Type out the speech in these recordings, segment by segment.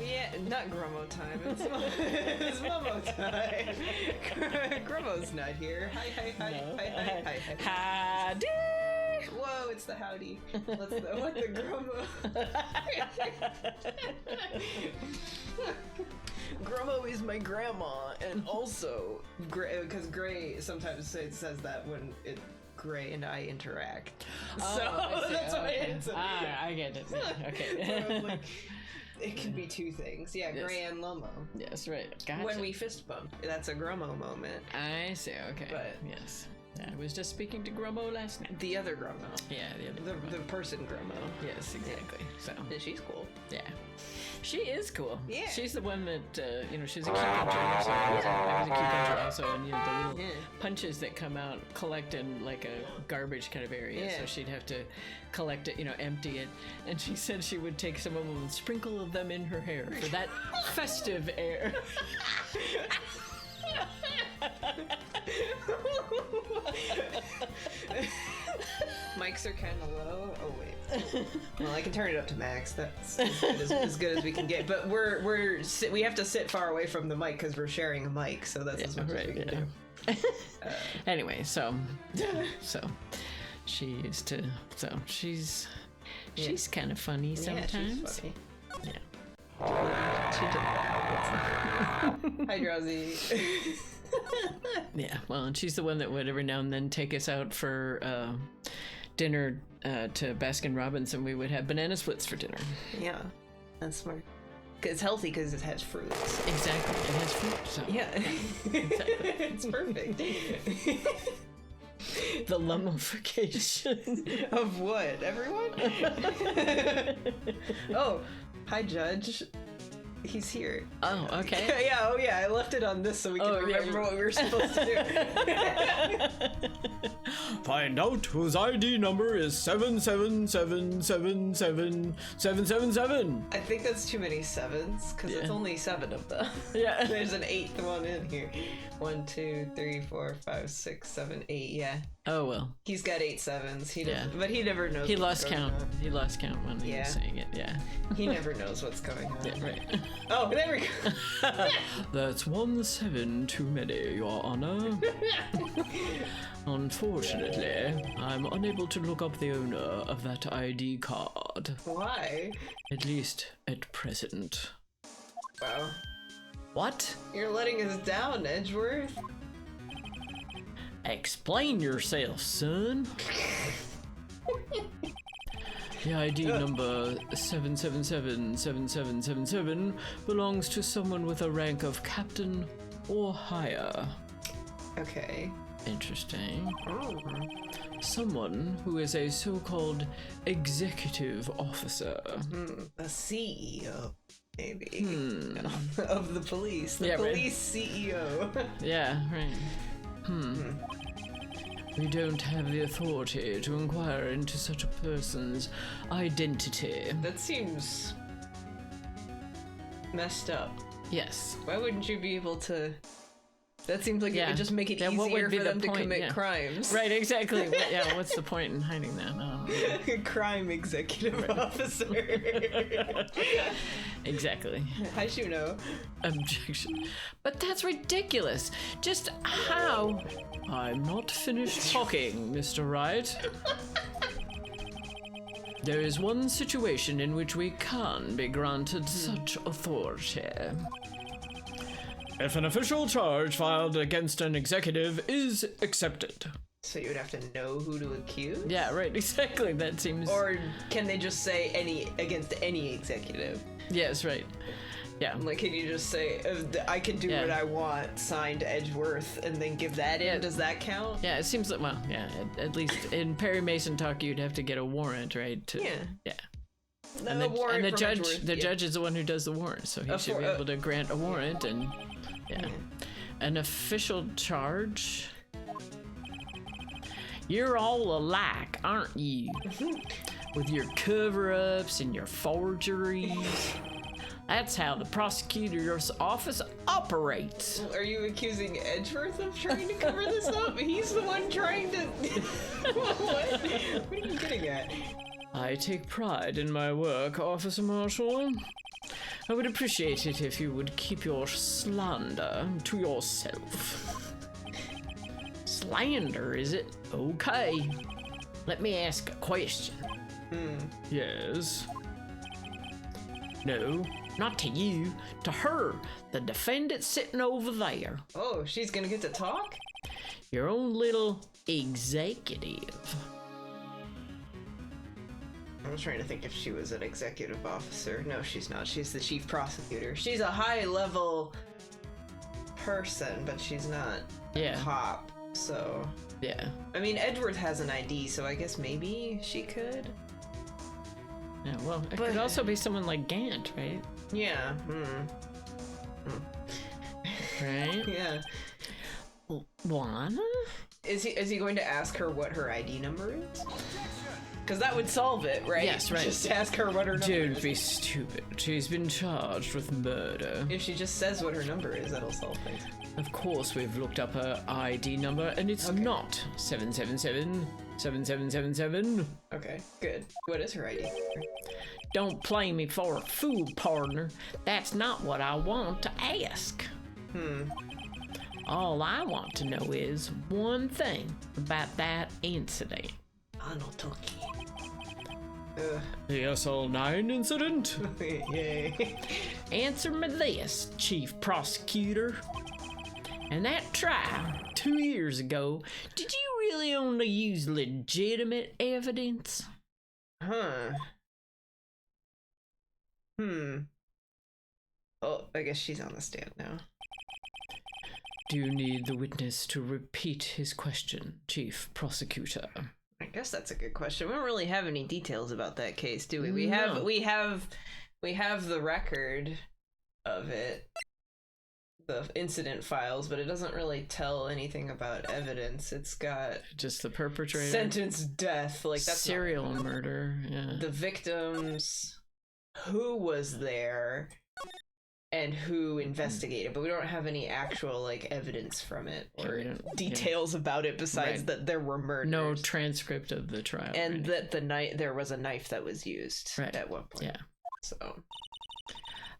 Yeah, not Grummo time. It's Mummo time. Grummo's not here. Hi. Howdy! Whoa, it's the howdy. What the Grummo? Grummo is my grandma, and also because Gray sometimes says that when it. Gray and I interact. Oh, so that's why it's. I get it. Okay. Like, it can be two things. Yeah, yes. Gray and Lomo. Yes, right. Gotcha. When we fist bump, that's a Grummo moment. I see. Okay. But yes. I was just speaking to Grummo last night. The other Grummo. Yeah, the other the person Grummo. Yes, exactly. Yeah. So and she's cool. Yeah. She is cool. Yeah. She's the one that, she's a key puncher. So I was a key puncher also. And, the little punches that come out collect in like a garbage kind of area. Yeah. So she'd have to collect it, empty it. And she said she would take some of them and sprinkle them in her hair for that festive air. Mics are kind of low. Oh wait. Well, I can turn it up to max. That's as good as we can get. But we have to sit far away from the mic because we're sharing a mic. So that's as much as we can do. Anyway, so she used to. So she's kind of funny sometimes. Yeah, she's funny. Yeah. She did that. Hi, Drowsy. Yeah, well, and she's the one that would every now and then take us out for dinner to Baskin Robbins, and we would have banana splits for dinner. Yeah, that's smart. It's healthy because it has fruit. Exactly, it has fruit. So. Yeah, exactly. It's perfect. The lummification of what? Everyone? Oh, hi, Judge. He's here. Oh, okay. Yeah, oh yeah, I left it on this so we can remember what we were supposed to do. Find out whose ID number is 777777777. I think that's too many sevens, because it's only 7 of them. Yeah. There's an 8th one in here. 1, 2, 3, 4, 5, 6, 7, 8, yeah. Oh, well. He's got 8 sevens. He doesn't, but he never knows. He what's lost going count. on. He lost count when he was saying it, yeah. He never knows what's going on. Yeah, right. Oh, there we go. That's 1 7 too many, Your Honor. Unfortunately, I'm unable to look up the owner of that ID card. Why? At least at present. Wow. What? You're letting us down, Edgeworth. Explain yourself, son. The ID number 7777777 belongs to someone with a rank of captain or higher. Okay. Interesting. Oh. Someone who is a so-called executive officer. A CEO, maybe. Of the police. The Yeah, right. police CEO. Yeah, right. We don't have the authority to inquire into such a person's identity. That seems messed up. Yes. Why wouldn't you be able to? That seems like it Yeah. would just make it Then what easier would be for the them to point? commit Yeah. crimes. Right, exactly. What's the point in hiding that? No. Crime executive officer. Exactly. Hi, Shuno. Objection. But that's ridiculous. Just how? I'm not finished talking, Mr. Wright. There is one situation in which we can be granted such authority. If an official charge filed against an executive is accepted. So you would have to know who to accuse? Yeah, right, exactly. That seems. Or can they just say against any executive? Yes, right. Yeah. Like, can you just say, I can do what I want, signed Edgeworth, and then give that in? Does that count? Yeah, it seems like, well, yeah, at least in Perry Mason talk, you'd have to get a warrant, right? Yeah. Yeah. And The judge is the one who does the warrant, so he should be able to grant a warrant and, An official charge? You're all alike, aren't you? With your cover-ups and your forgeries. That's how the prosecutor's office operates. Are you accusing Edgeworth of trying to cover this up? He's the one trying to... What are you getting at? I take pride in my work, Officer Marshall. I would appreciate it if you would keep your slander to yourself. Slander, is it? Okay. Let me ask a question. Yes. No, not to you. To her, the defendant sitting over there. Oh, she's gonna get to talk? Your own little executive. I was trying to think if she was an executive officer. No, she's not. She's the chief prosecutor. She's a high-level person, but she's not a cop, so... Yeah. I mean, Edgeworth has an ID, so I guess maybe she could? Yeah, well, it could also be someone like Gant, right? Yeah. Right? Yeah. Juana? Is he going to ask her what her ID number is? Because that would solve it, right? Yes, right. Just ask her what her number is. Don't be stupid. She's been charged with murder. If she just says what her number is, that'll solve things. Of course, we've looked up her ID number, and it's not 777-7777. Okay, good. What is her ID? Don't play me for a fool, partner. That's not what I want to ask. All I want to know is one thing about that incident. Anotoki. The SL9 incident? Yay. Answer me this, Chief Prosecutor. In that trial 2 years ago, did you really only use legitimate evidence? Huh. Oh, I guess she's on the stand now. Do you need the witness to repeat his question, Chief Prosecutor? I guess that's a good question. We don't really have any details about that case, do we? We No. have the record. of it, the incident files, but it doesn't really tell anything about evidence. It's got Just the perpetrator. sentence death, like that's serial murder. Yeah. the victims, who was there, and who investigated, but we don't have any actual like evidence from it or details about it besides that there were murders. No transcript of the trial. And that there was a knife that was used at one point. Yeah. So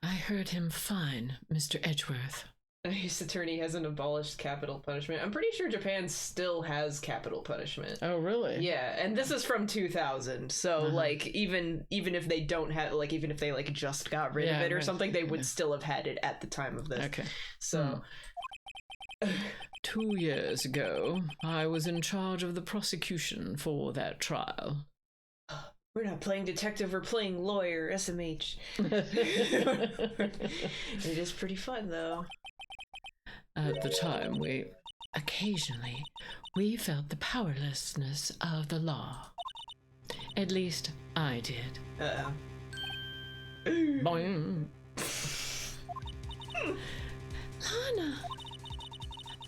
I heard him fine, Mr. Edgeworth. his attorney hasn't abolished capital punishment. I'm pretty sure Japan still has capital punishment. Oh, really? Yeah, and this is from 2000, so like even if they don't have, like, even if they like just got rid of it or something, they would still have had it at the time of this. Okay. So 2 years ago, I was in charge of the prosecution for that trial. we're not playing detective, we're playing lawyer, SMH. It is pretty fun though. At the time, occasionally, we felt the powerlessness of the law. At least, I did. Uh-oh. Boing. Lana!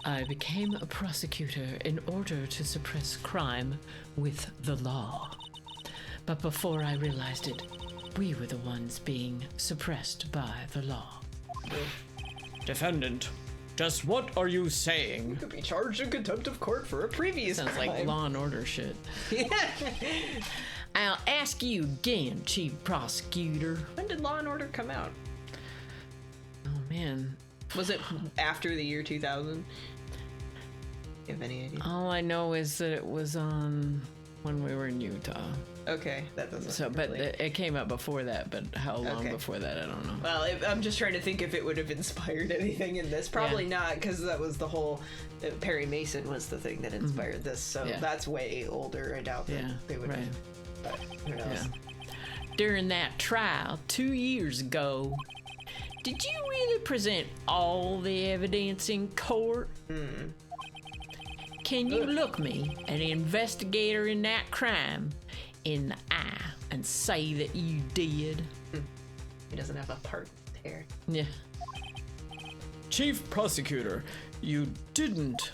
I became a prosecutor in order to suppress crime with the law. But before I realized it, we were the ones being suppressed by the law. Defendant, just what are you saying? Could be charged in contempt of court for a previous Sounds crime. like Law and Order shit. I'll ask you again, Chief Prosecutor. When did Law and Order come out? Oh, man. Was it after the year 2000? You have any idea? All I know is that it was on when we were in Utah. Okay, that doesn't. So, but really... it came out before that. But how long before that, I don't know. Well, I'm just trying to think if it would have inspired anything in this. Probably not, because that was the whole. Perry Mason was the thing that inspired this. So that's way older. I doubt that they would. Right. But who knows? Yeah. During that trial 2 years ago, did you really present all the evidence in court? Can you look me, an investigator in that crime, in the eye and say that you did? He doesn't have a part there. Yeah. Chief Prosecutor, you didn't.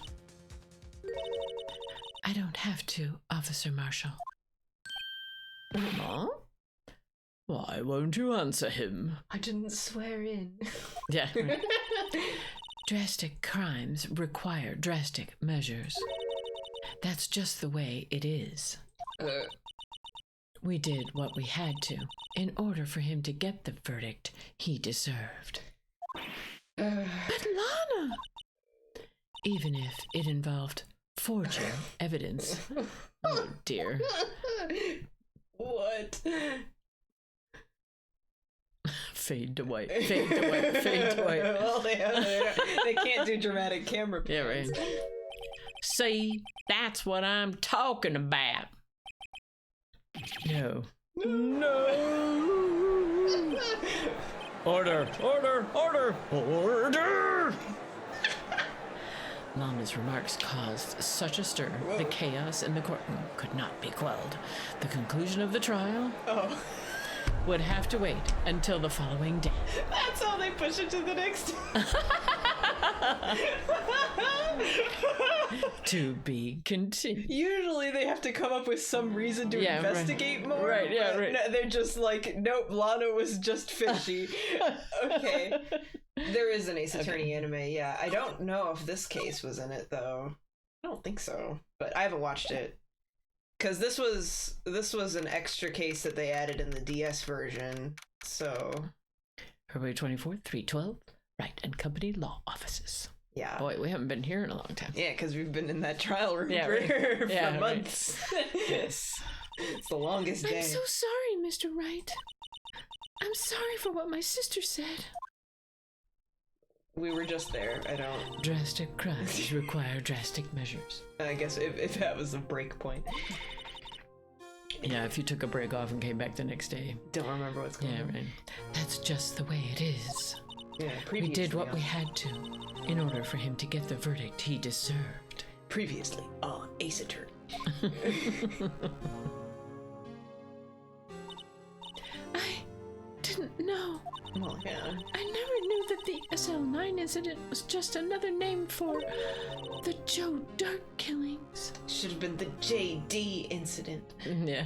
I don't have to, Officer Marshall. Huh? Why won't you answer him? I didn't swear in. Yeah. Right. Drastic crimes require drastic measures. That's just the way it is. We did what we had to in order for him to get the verdict he deserved. But Lana! Even if it involved forging evidence. Oh dear. What? Fade to white. Fade to white. Fade to white. Well, they can't do dramatic camera plays. Yeah, right. See, that's what I'm talking about. No. No! Order! Order! Order! Order! Lana's remarks caused such a stir, the chaos in the courtroom could not be quelled. The conclusion of the trial would have to wait until the following day. That's how they push it to the next. To be continued. Usually they have to come up with some reason to investigate more. Right, yeah, right. No, they're just like, nope, Lana was just fishy. Okay. There is an Ace Attorney anime, yeah. I don't know if this case was in it, though. I don't think so, but I haven't watched it. Because this was an extra case that they added in the DS version, so... February 24th, 312, Wright and Company Law Offices. Yeah. Boy, we haven't been here in a long time. Yeah, because we've been in that trial room right. for months. Yes. It's the longest day. I'm so sorry, Mr. Wright. I'm sorry for what my sister said. We were just there. I don't... Drastic crimes require drastic measures. I guess if that was a break point. Yeah, if you took a break off and came back the next day. Don't remember what's going on. Yeah, right. That's just the way it is. Yeah, we did what we had to in order for him to get the verdict he deserved. Previously on Ace Attorney. I didn't know. Well, yeah. I never knew SL9 incident was just another name for the Joe Dark killings. Should have been the JD incident. Yeah.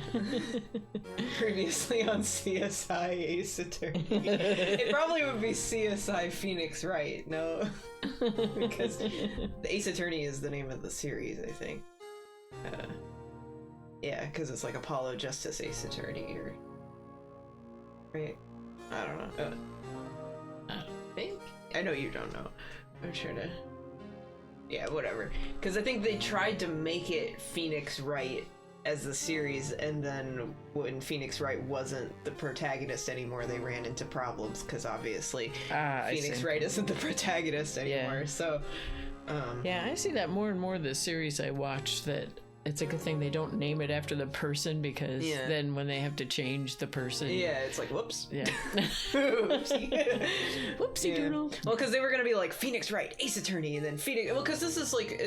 Previously on CSI Ace Attorney. It probably would be CSI Phoenix Wright, no? Because the Ace Attorney is the name of the series, I think. Yeah, because it's like Apollo Justice Ace Attorney, or... Right? I don't know. I think? I know you don't know. I'm trying to... Yeah, whatever. Because I think they tried to make it Phoenix Wright as the series, and then when Phoenix Wright wasn't the protagonist anymore, they ran into problems, because obviously Phoenix Wright isn't the protagonist anymore, so... Yeah, I see that more and more this series I watch, that it's a good thing they don't name it after the person, because then when they have to change the person... Yeah, it's like, whoops. Yeah. Oopsie. Whoopsie doodle. Well, because they were going to be like Phoenix Wright, Ace Attorney, and then Phoenix... Well, because this is like,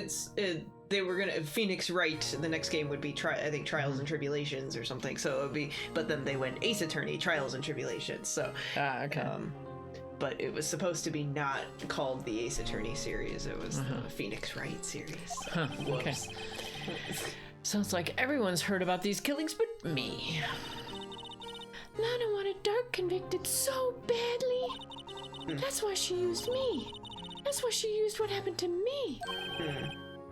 they were going to... Phoenix Wright, the next game would be, I think, Trials and Tribulations or something, so it would be... But then they went Ace Attorney, Trials and Tribulations, so... okay. But it was supposed to be not called the Ace Attorney series, it was the Phoenix Wright series. So. Okay. Sounds like everyone's heard about these killings but me. Lana wanted Dark convicted so badly. That's why she used me. That's why she used what happened to me.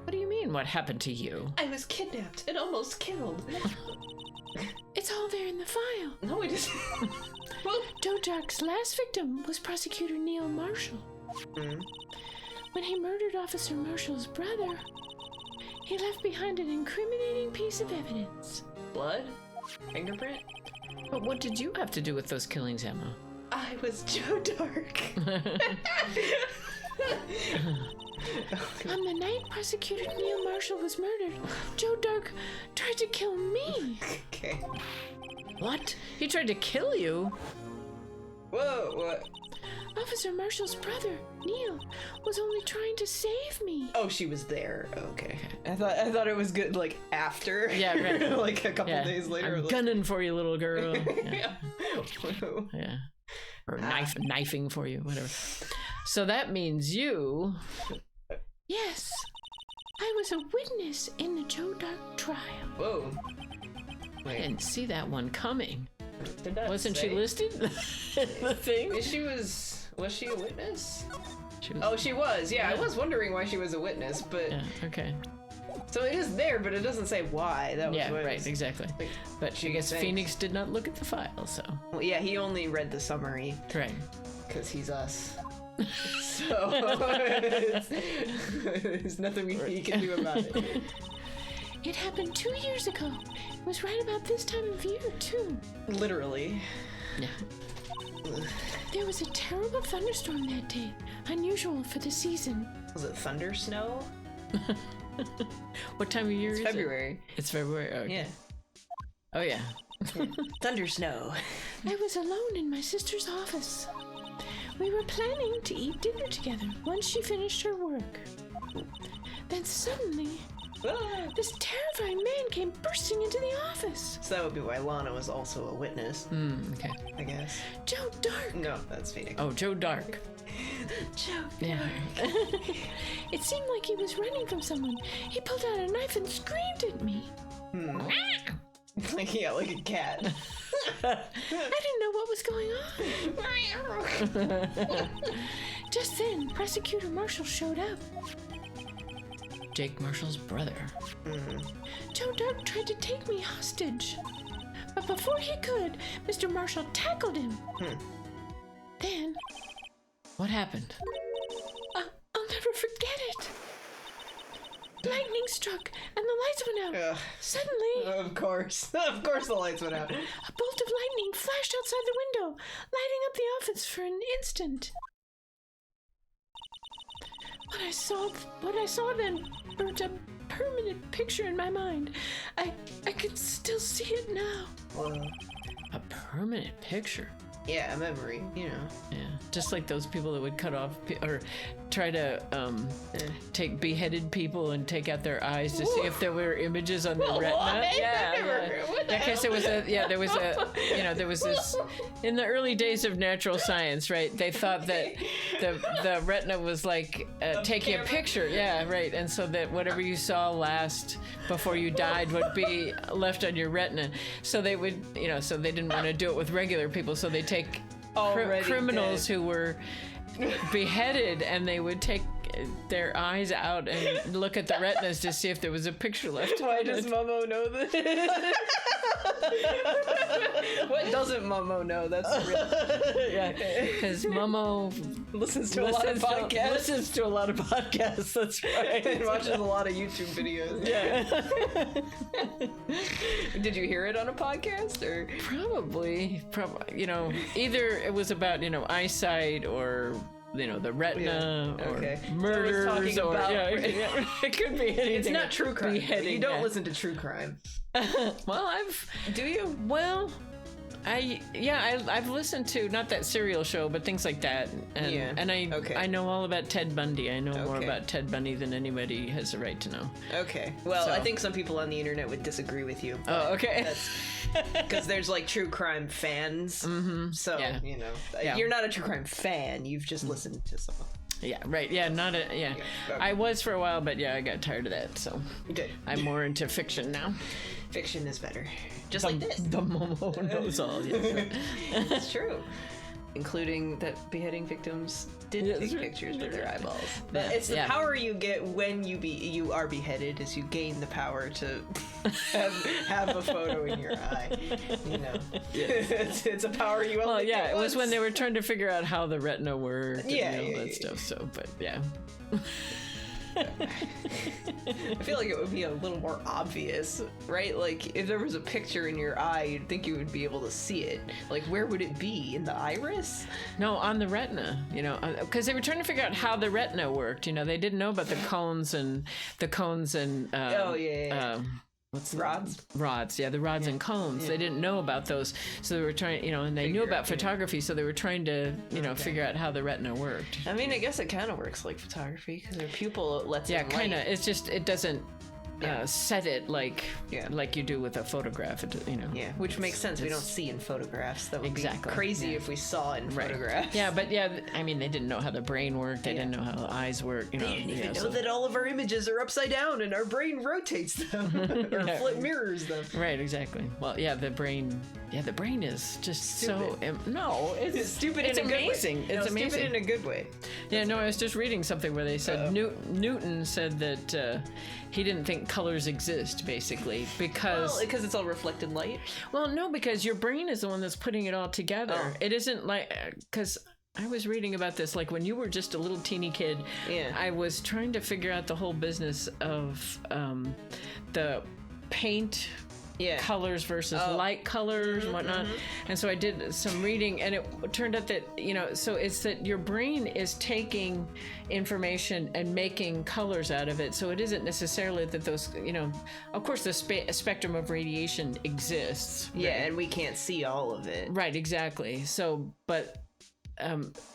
What do you mean, what happened to you? I was kidnapped and almost killed. It's all there in the file. No, it isn't. Joe Dark's last victim was Prosecutor Neil Marshall. When he murdered Officer Marshall's brother, he left behind an incriminating piece of evidence. Blood? Fingerprint? But what did you have to do with those killings, Emma? I was Joe Dark. On the night Prosecutor Neil Marshall was murdered, Joe Dark tried to kill me. Okay. What? He tried to kill you? Whoa, what? Officer Marshall's brother, Neil, was only trying to save me. Oh, she was there. Okay. I thought it was good, like, after. Yeah, right. Like a couple days later. I'm gunning for you, little girl. Yeah. Yeah. Or knifing for you, whatever. So that means you... Yes. I was a witness in the Joe Dark trial. Whoa. I didn't see that one coming. Did that Wasn't she listed in the thing? Was she a witness? She was, oh, she was. Yeah, I was wondering why she was a witness, but... Yeah, okay. So it is there, but it doesn't say why. That was what right, exactly. Like, but I guess Phoenix did not look at the file, so... Well, yeah, he only read the summary. Right. Because he's us. So... there's nothing he can do about it. It happened 2 years ago. It was right about this time of year, too. Literally. Yeah. There was a terrible thunderstorm that day, unusual for the season. Was it thunder snow? What time of year is February. it? It's February. Okay. Yeah. Oh, yeah. Thunder snow. I was alone in my sister's office. We were planning to eat dinner together once she finished her work. Then suddenly... this terrifying man came bursting into the office. So that would be why Lana was also a witness. Okay. I guess. Joe Dark. No, that's Phoenix. Oh, Joe Dark. Joe Dark. Yeah. It seemed like he was running from someone. He pulled out a knife and screamed at me. Yeah, like a cat. I didn't know what was going on. Just then, Prosecutor Marshall showed up. Jake Marshall's brother. Joe Dark tried to take me hostage. But before he could, Mr. Marshall tackled him. Then... What happened? I'll never forget it. Lightning struck, and the lights went out. Suddenly... Of course the lights went out. A bolt of lightning flashed outside the window, lighting up the office for an instant. What I saw then burnt a permanent picture in my mind. I can still see it now. A permanent picture? Yeah, a memory, you know. Yeah, just like those people that would cut off or try to take beheaded people and take out their eyes to see if there were images on the retina. What? Yeah. Because there was this in the early days of natural science, right? They thought that the retina was like taking a picture. Yeah, right. And so that whatever you saw last before you died would be left on your retina. So they would, so they didn't want to do it with regular people. So they take criminals who were beheaded, and they would take their eyes out and look at the retinas to see if there was a picture left. Why does Mummo know this? What doesn't Mummo know? That's real. Yeah, because Mummo listens to a lot of podcasts. Listens to a lot of podcasts. That's right. And watches a lot of YouTube videos. Yeah. Did you hear it on a podcast or? Probably. Either it was about eyesight or the retina or murders so or it could be anything. It's not true crime. Beheading, you don't listen to true crime. Well, do you? Well, I've listened to not that serial show, but things like that, and I know all about Ted Bundy. I know more about Ted Bundy than anybody has a right to know. Okay. Well, I think some people on the internet would disagree with you. Oh, okay. Because there's like true crime fans. Mm-hmm. So you're not a true crime fan. You've just listened to some. Yeah, right. Yeah, Okay. I was for a while, but I got tired of that. So I'm more into fiction now. Fiction is better. Just like this. The Mummo knows all. Yes. It's true. Including that beheading victims did take pictures with their eyeballs. But it's the power you get when you are beheaded, is you gain the power to have a photo in your eye. It's a power you only get it was once. when they were trying to figure out how the retina worked and all that stuff. So, but I feel like it would be a little more obvious, right? Like, if there was a picture in your eye, you'd think you would be able to see it. Like, where would it be? In the iris? No, on the retina, because they were trying to figure out how the retina worked. They didn't know about the cones and what's rods? Rods, yeah, the rods and cones. Yeah. They didn't know about those, so they were trying, and they knew about photography, so they were trying to, figure out how the retina worked. I mean, I guess it kind of works like photography, because their pupil lets in light. Yeah, kind of. It's just, it doesn't set it like you do with a photograph. Yeah, which makes sense. We don't see in photographs. That would be crazy if we saw it in photographs. Yeah, but I mean, they didn't know how the brain worked. They didn't know how the eyes work. They didn't even know that all of our images are upside down and our brain rotates them or mirrors them. Right, exactly. Well, the brain is just stupid. It's stupid. It's amazing. It's amazing. Stupid in a good way. Yeah, no, I was just reading something where they said Newton said that he didn't think colors exist, basically, because it's all reflected light. Well, no, because your brain is the one that's putting it all together. Oh. It isn't like, because I was reading about this, like when you were just a little teeny kid. Yeah. I was trying to figure out the whole business of the paint. Yeah. Colors versus light colors and whatnot. And so I did some reading, and it turned out that, so it's that your brain is taking information and making colors out of it. So it isn't necessarily that those, of course the spectrum of radiation exists. Yeah, right? And we can't see all of it. Right, exactly. So, but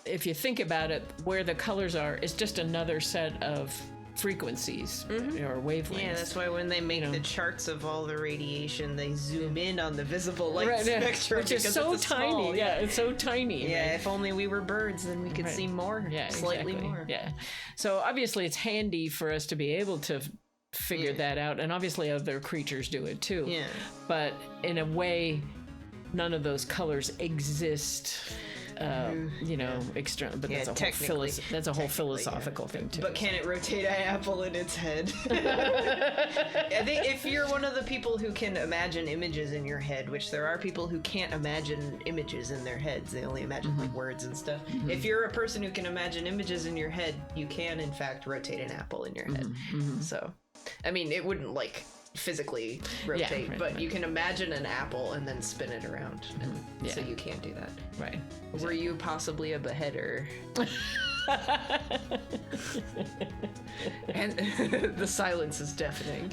if you think about it, where the colors are, it's just another set of frequencies or wavelengths. Yeah, that's why when they make the charts of all the radiation, they zoom in on the visible light spectrum, which is so tiny. Small, it's so tiny. Yeah, right? If only we were birds, then we could see more. Yeah, slightly more. Yeah. So obviously, it's handy for us to be able to figure that out, and obviously, other creatures do it too. Yeah. But in a way, none of those colors exist. External, but that's a whole philosophical thing too. But can it rotate an apple in its head? I think if you're one of the people who can imagine images in your head, which there are people who can't imagine images in their heads, they only imagine like words and stuff. If you're a person who can imagine images in your head, you can in fact rotate an apple in your head. So, I mean, it wouldn't like physically rotate, but you can imagine an apple and then spin it around, and so you can't do that. Right. Were you possibly a beheader? And the silence is deafening.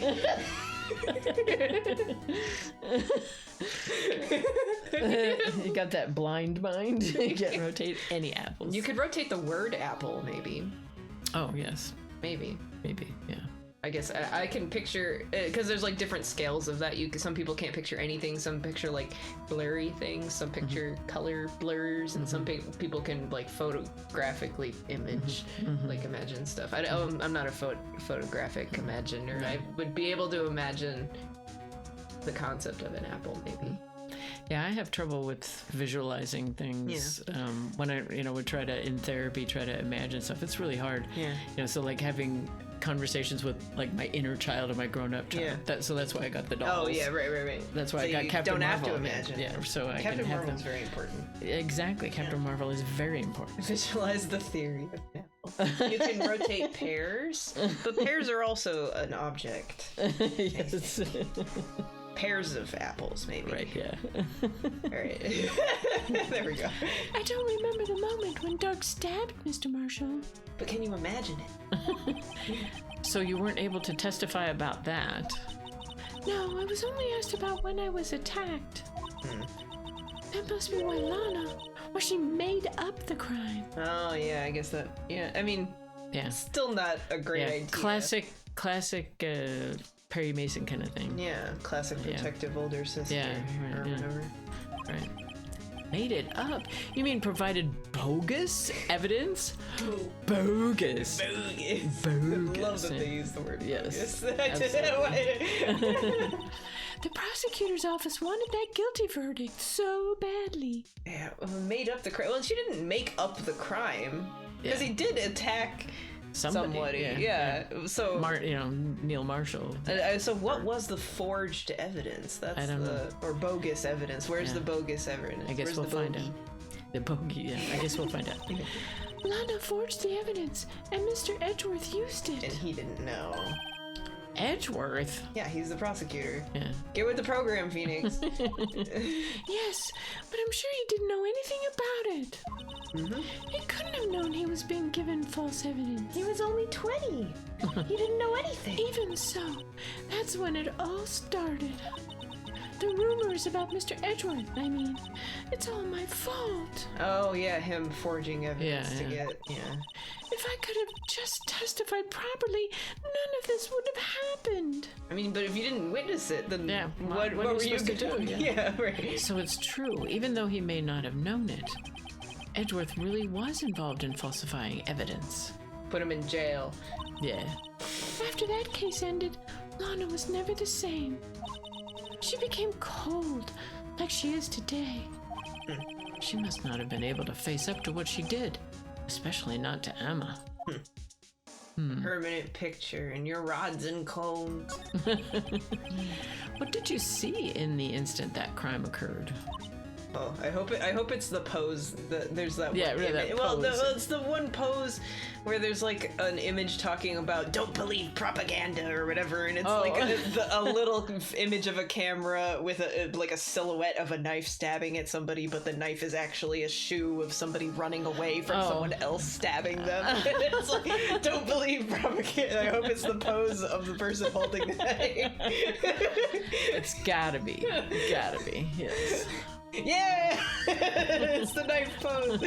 You got that blind mind. You can't rotate any apples. You could rotate the word apple, maybe. Oh, yes. Maybe. Yeah. I guess I can picture, because there's like different scales of that. Some people can't picture anything. Some picture like blurry things. Some picture color blurs, and some people can like photographically image, like imagine stuff. I'm not a photographic imaginer. I would be able to imagine the concept of an apple, maybe. Yeah, I have trouble with visualizing things. When I, would try to, in therapy, try to imagine stuff. It's really hard. Yeah. So like having conversations with like my inner child or my grown-up child. Yeah. So that's why I got the dolls. Oh yeah, right. That's why so I got you Captain don't Marvel. have to imagine. Yeah, so I Captain can have Marvel's them. very important. Exactly, Captain Marvel is very important. Visualize the theory of an apple. You can rotate pears, but pears are also an object. Yes. Pairs of apples, maybe. Right, yeah. All right. There we go. I don't remember the moment when Doug stabbed Mr. Marshall. But can you imagine it? So you weren't able to testify about that? No, I was only asked about when I was attacked. That must be why Lana, or she made up the crime. Oh, yeah, I guess that. Yeah, I mean, Yeah. still not a great idea. Classic Perry Mason kind of thing. Yeah, classic protective older sister. Yeah, right, or whatever. Right. Made it up? You mean provided bogus evidence? Bogus. Bogus. Bogus. I love that they use the word Yes, bogus. The prosecutor's office wanted that guilty verdict so badly. Yeah, made up the crime. Well, she didn't make up the crime. Because he did attack somebody. Yeah. So Neil Marshall. So what was the forged evidence? That's I don't know. Or bogus evidence. Where's the bogus evidence? I guess Where's we'll the find bogey? out. The bogey, yeah. I guess we'll find out. Lana forged the evidence, and Mr. Edgeworth used it. And he didn't know. Edgeworth? Yeah, he's the prosecutor. Yeah. Get with the program, Phoenix. Yes, but I'm sure he didn't know anything about it. He couldn't have known he was being given false evidence. He was only 20. He didn't know anything. Even so, that's when it all started. The rumors about Mr. Edgeworth, I mean. It's all my fault. Oh, yeah, him forging evidence to get... Yeah. If I could have just testified properly, none of this would have happened. I mean, but if you didn't witness it, then what were you supposed to do? Yeah, right. So it's true, even though he may not have known it. Edgeworth really was involved in falsifying evidence. Put him in jail. Yeah. After that case ended, Lana was never the same. She became cold, like she is today. She must not have been able to face up to what she did, especially not to Emma. Permanent picture and your rods and cones. What did you see in the instant that crime occurred? Oh, I hope it's the pose. There's that. Yeah, one really, image. that Well, pose. it's the one pose where there's like an image talking about "don't believe propaganda" or whatever, and it's a little image of a camera with a silhouette of a knife stabbing at somebody, but the knife is actually a shoe of somebody running away from someone else stabbing them. It's like "don't believe propaganda." I hope it's the pose of the person holding the knife. It's gotta be. Yes. Yeah, it's the knife pose.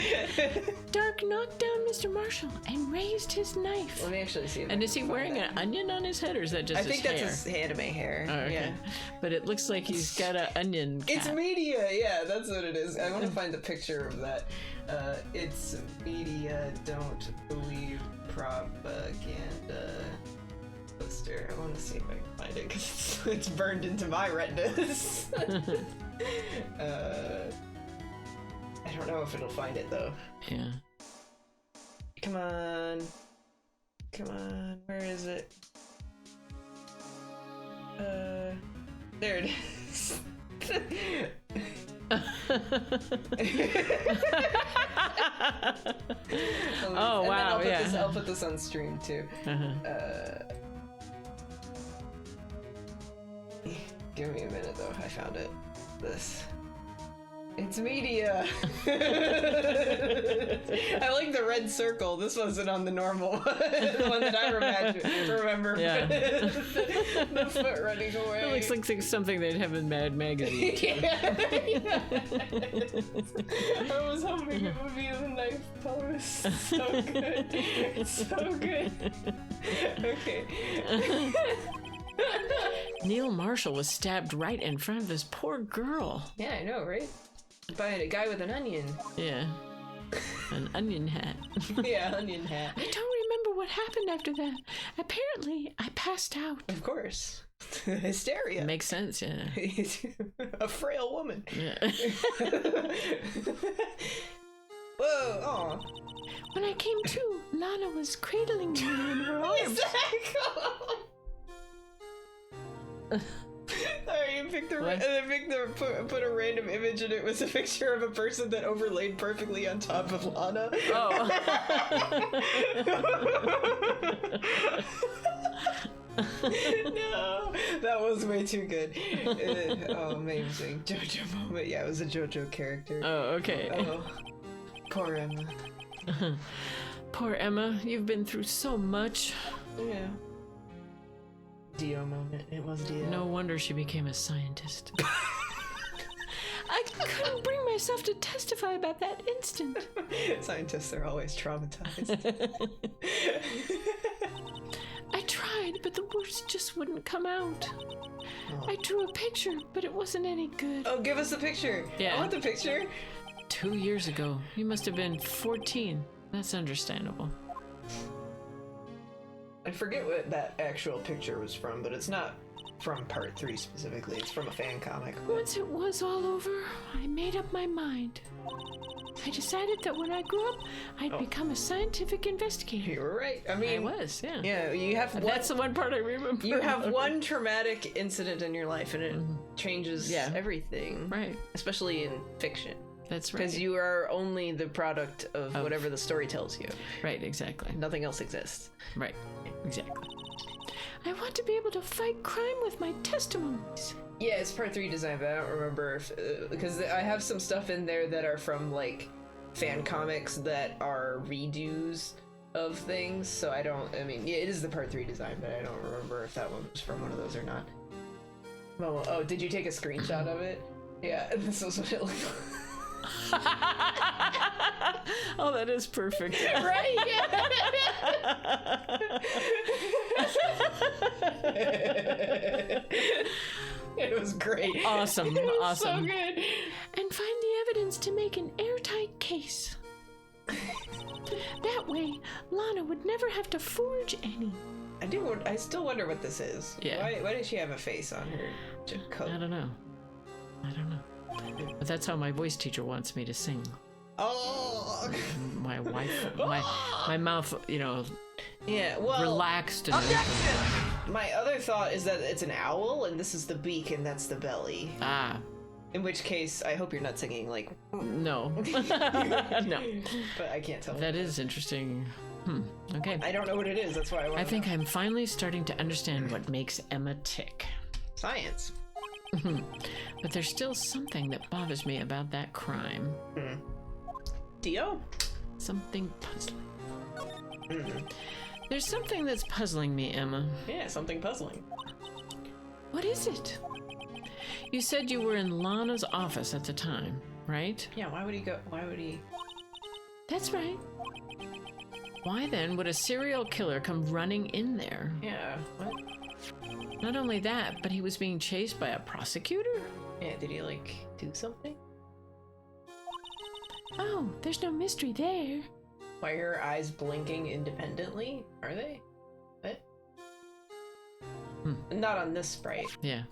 Dark knocked down Mr. Marshall and raised his knife. Let me actually see. And is he wearing an onion on his head, or is that just I think his hair? that's his anime hair. Oh, okay. Yeah. But it looks like he's got an onion cap. It's media. Yeah, that's what it is. I want to find a picture of that. It's media. Don't believe propaganda. Poster. I want to see if I can find it because it's burned into my retinas. I don't know if it'll find it though. Yeah. Come on. Where is it? There it is. Oh, and wow, then yeah. I'll put this on stream too. Give me a minute though. I found it. This. It's media. I like the red circle. This wasn't on the normal one, the one that I remember. Yeah. The foot running away. It looks like something they'd have in Mad Magazine. Yeah. I was hoping it would be the knife pose. So good. It's so good. Okay. Neil Marshall was stabbed right in front of this poor girl. Yeah, I know, right? By a guy with an onion. Yeah. An onion hat. Yeah, onion hat. I don't remember what happened after that. Apparently, I passed out. Of course. Hysteria. Makes sense, yeah. A frail woman. Yeah. Whoa, aw. When I came to, Lana was cradling me in her arms. Sorry, you picked put a random image and it was a picture of a person that overlaid perfectly on top of Lana. Oh. No, that was way too good. Oh, amazing. JoJo moment. Yeah, it was a JoJo character. Oh, okay. Oh, poor Emma. Poor Emma, you've been through so much. Yeah. Dio moment. It was Dio. No wonder she became a scientist. I couldn't bring myself to testify about that instant. Scientists are always traumatized. I tried, but the words just wouldn't come out. Oh. I drew a picture, but it wasn't any good. Oh, give us the picture. Yeah. I want the picture. 2 years ago. You must have been 14. That's understandable. I forget what that actual picture was from, but it's not from part 3 specifically. It's from a fan comic. But... Once it was all over, I made up my mind. I decided that when I grew up, I'd become a scientific investigator. You were right. I mean, I was, yeah. Yeah, you have That's the one part I remember. You have one traumatic incident in your life, and it changes everything. Right. Especially in fiction. That's right. Because you are only the product of whatever the story tells you. Right, exactly. Nothing else exists. Right, exactly. I want to be able to fight crime with my testimonies. Yeah, it's part 3 design, but I don't remember if... because I have some stuff in there that are from, like, fan comics that are redos of things, so I don't... I mean, yeah, it is the part 3 design, but I don't remember if that one was from one of those or not. Oh, did you take a screenshot of it? Yeah, this was what it looked like. Oh, that is perfect. Right? It was great. Awesome. It was Awesome. so good. And find the evidence to make an airtight case. That way, Lana would never have to forge any. I still wonder what this is. Yeah. Why does she have a face on her coat? I don't know. But that's how my voice teacher wants me to sing. Oh. My wife, my mouth, Yeah. Well. relaxed. And My other thought is that it's an owl, and this is the beak, and that's the belly. Ah, In which case, I hope you're not singing like. no. No. But I can't tell. That is interesting. Okay. I don't know what it is. That's why I think I'm finally starting to understand what makes Emma tick. Science. But there's still something that bothers me about that crime. Dio? Something puzzling. There's something that's puzzling me, Emma. Yeah, something puzzling. What is it? You said you were in Lana's office at the time, right? Yeah, why would he go? Why would he? That's right. Why then would a serial killer come running in there? Yeah. What? Not only that, but he was being chased by a prosecutor? Yeah, did he like do something? Oh, there's no mystery there. Why are her eyes blinking independently? Are they? What? Not on this sprite. Yeah.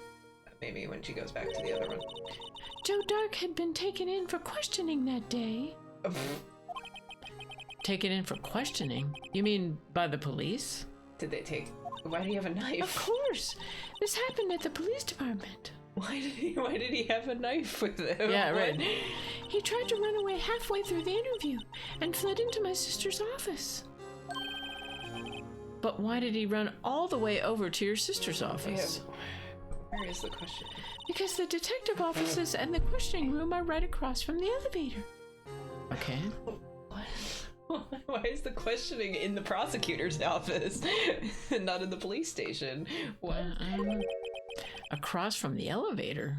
Maybe when she goes back to the other one. Joe Dark had been taken in for questioning that day. Taken in for questioning? You mean by the police? Did they take? Why do you have a Of knife? course. This happened at the police department. Why did he have a knife with him? Yeah, What? right. He tried to run away halfway through the interview and fled into my sister's office. But why did he run all the way over to your sister's office? Where Where is the question? Because the detective offices and the questioning room are right across from the elevator. Okay. What? Why is the questioning in the prosecutor's office and not in the police station? What? Across from the elevator.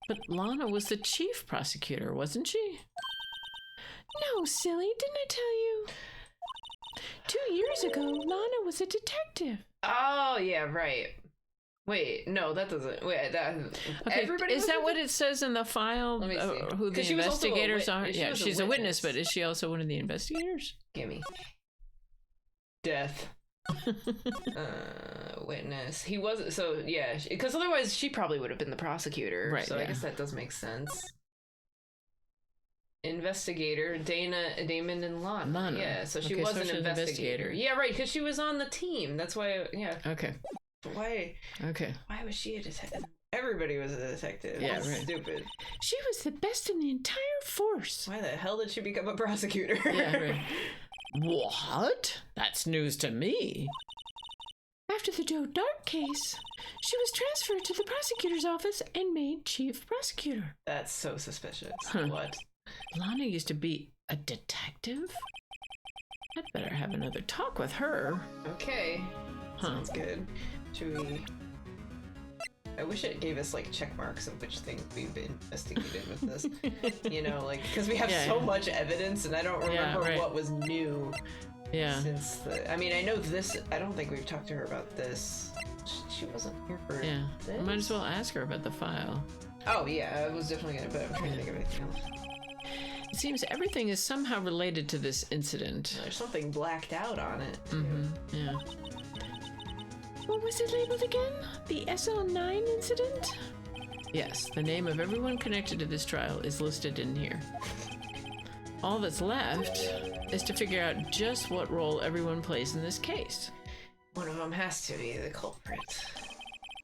But Lana was the chief prosecutor, wasn't she? No, silly, didn't I tell you? 2 years ago, Lana was a detective. Oh, yeah, right. Wait, no, that doesn't. Wait, that. Okay, Everybody is that what it says in the file? Let me see. Who the 'Cause she was also a investigators wit- are? she Yeah, was a she's a witness, witness. but is she also one of the investigators? Gimme. Death. Witness. He wasn't. So yeah, because otherwise she probably would have been the prosecutor. Right, So I yeah. guess that does make sense. Investigator Damon and Lana. Lana. Yeah, so she Okay, was so an she's an investigator. investigator. Yeah, right, because she was on the team. That's why. Yeah. Okay. Why? Okay. Why was she a detective? Everybody was a detective. Yeah, That's right. stupid. She was the best in the entire force. Why the hell did she become a prosecutor? Yeah, right. What? That's news to me. After the Joe Dart case, she was transferred to the prosecutor's office and made chief prosecutor. That's so suspicious. Huh. What? Lana used to be a detective? I'd better have another talk with her. Okay. Huh. Sounds good. Should we... I wish it gave us like check marks of which things we've investigated with this. You know, like, because we have Yeah, so yeah. much evidence and I don't Yeah, remember right. what was new Yeah. since the... I mean, I know this... I don't think we've talked to her about this. She wasn't here for Yeah. this. I might as well ask her about the file. Oh, yeah, I was definitely gonna, but I'm trying to think of anything else. It seems everything is somehow related to this incident. There's something blacked out on it. Too. Mm-hmm. Yeah. What was it labeled again? The SL9 incident? Yes, the name of everyone connected to this trial is listed in here. All that's left is to figure out just what role everyone plays in this case. One of them has to be the culprit.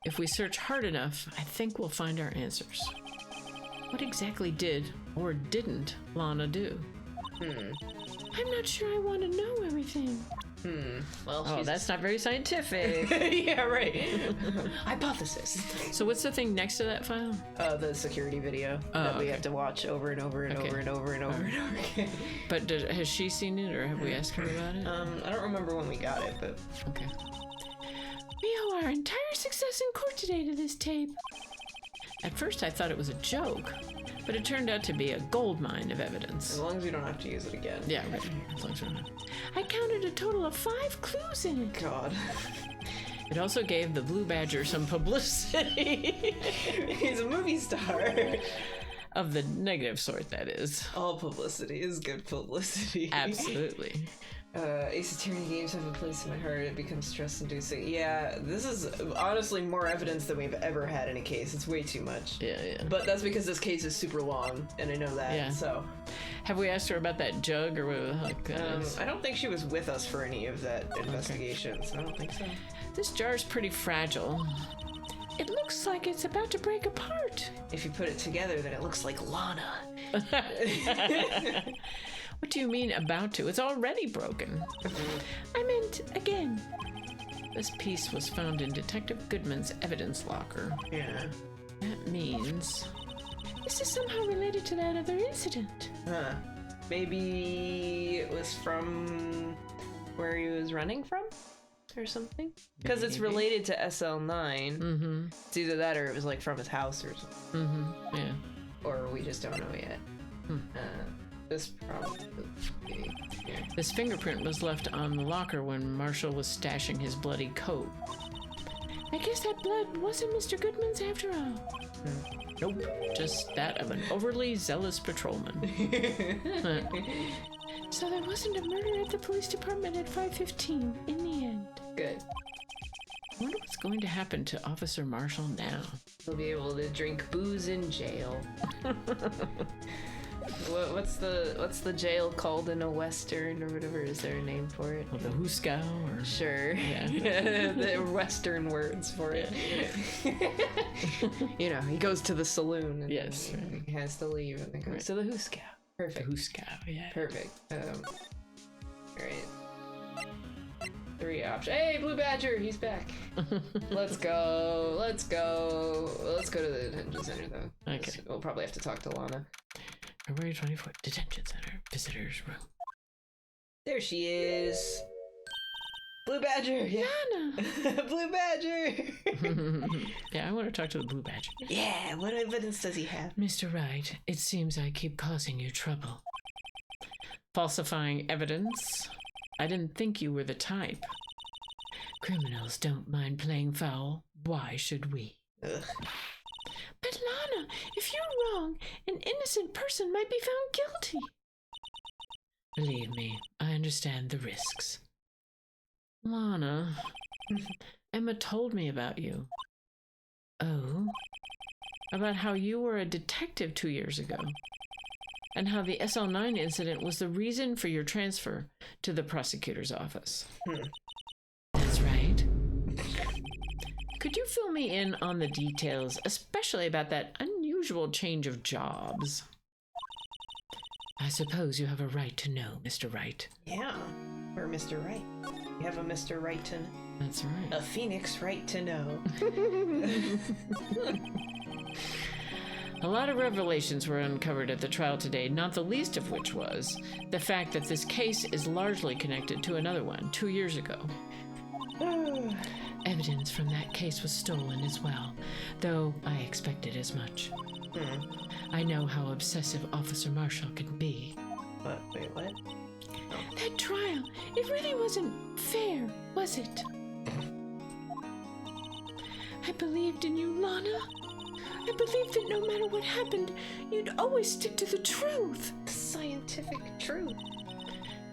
If we search hard enough, I think we'll find our answers. What exactly did or didn't Lana do? I'm not sure I want to know everything. Well, Oh, she's... that's not very scientific. yeah, right. Hypothesis. So what's the thing next to that file? The security video Oh, that we okay. have to watch over and over and Okay. over and over and over and over again. But has she seen it, or have we asked her about it? I don't remember when we got it, but Okay. We owe our entire success in court today to this tape. At first I thought it was a joke, but it turned out to be a goldmine of as evidence. long as we don't have to use it again. Yeah, right. As long as we're not- I counted a total of 5 clues in it. God. It also gave the Blue Badger some publicity. He's a movie star. Of the negative sort, that is. All publicity is good publicity. Absolutely. Ace Attorney games have a place in my heart. It becomes stress-inducing. Yeah, this is honestly more evidence than we've ever had in a case. It's way too much. Yeah, yeah. But that's because this case is super long, and I know that. Yeah. So, Have we asked her about that jug or whatever the heck that is? I don't think she was with us for any of that investigation. So I don't think so. This jar's pretty fragile. It looks like it's about to break apart. If you put it together, then it looks like Lana. What do you mean about to? It's already broken. I meant again. This piece was found in Detective Goodman's evidence locker. Yeah. That means... This is somehow related to that other incident. Huh. Maybe it was from where he was running from? Or something? Because it's Maybe. related to SL9. Mm-hmm. It's either that or it was like from his house or something. Mm-hmm. Yeah. Or we just don't know yet. This probably. Yeah. This fingerprint was left on the locker when Marshall was stashing his bloody coat. I guess that blood wasn't Mr. Goodman's after all. Nope. Just that of an overly zealous patrolman. So there wasn't a murder at the police department at 5:15 in the end. Good. I wonder what's going to happen to Officer Marshall now. He'll be able to drink booze in jail. What's the jail called in a western or whatever? Is there a name for it? Well, the Huskow or... Sure. Yeah. The western words for it. You know, he goes to the saloon and Yes, right. he has to leave and then goes Right. to the Huskow. The Perfect. Huskow, yeah. Perfect. Alright. 3 options. Hey, Blue Badger, he's back. Let's go. Let's go. Let's go to the detention center, though. Okay. We'll probably have to talk to Lana. February 24th, detention center, visitors room. There she is. Blue Badger. Yeah. Lana! Blue Badger. Yeah, I want to talk to the Blue Badger. Yeah, what evidence does he have? Mr. Wright, it seems I keep causing you trouble. Falsifying evidence? I didn't think you were the type. Criminals don't mind playing foul. Why should we? Ugh. But Lana, if you're wrong, an innocent person might be found guilty. Believe me, I understand the risks. Lana, Emma told me about you. Oh? About how you were a detective 2 years ago. And how the SL9 incident was the reason for your transfer to the prosecutor's office. That's right. Could you fill me in on the details, especially about that unusual change of jobs? I suppose you have a right to know, Mr. Wright. Yeah, we're Mr. Right. You have a Mr. Right to know. That's right. A Phoenix right to know. A lot of revelations were uncovered at the trial today, not the least of which was the fact that this case is largely connected to another one 2 years ago. Evidence from that case was stolen as well, though I expected as much. I know how obsessive Officer Marshall can be. What? Wait, what? That trial, it really wasn't fair, was it? I believed in you, Lana. I believed that no matter what happened, you'd always stick to the truth. Scientific truth.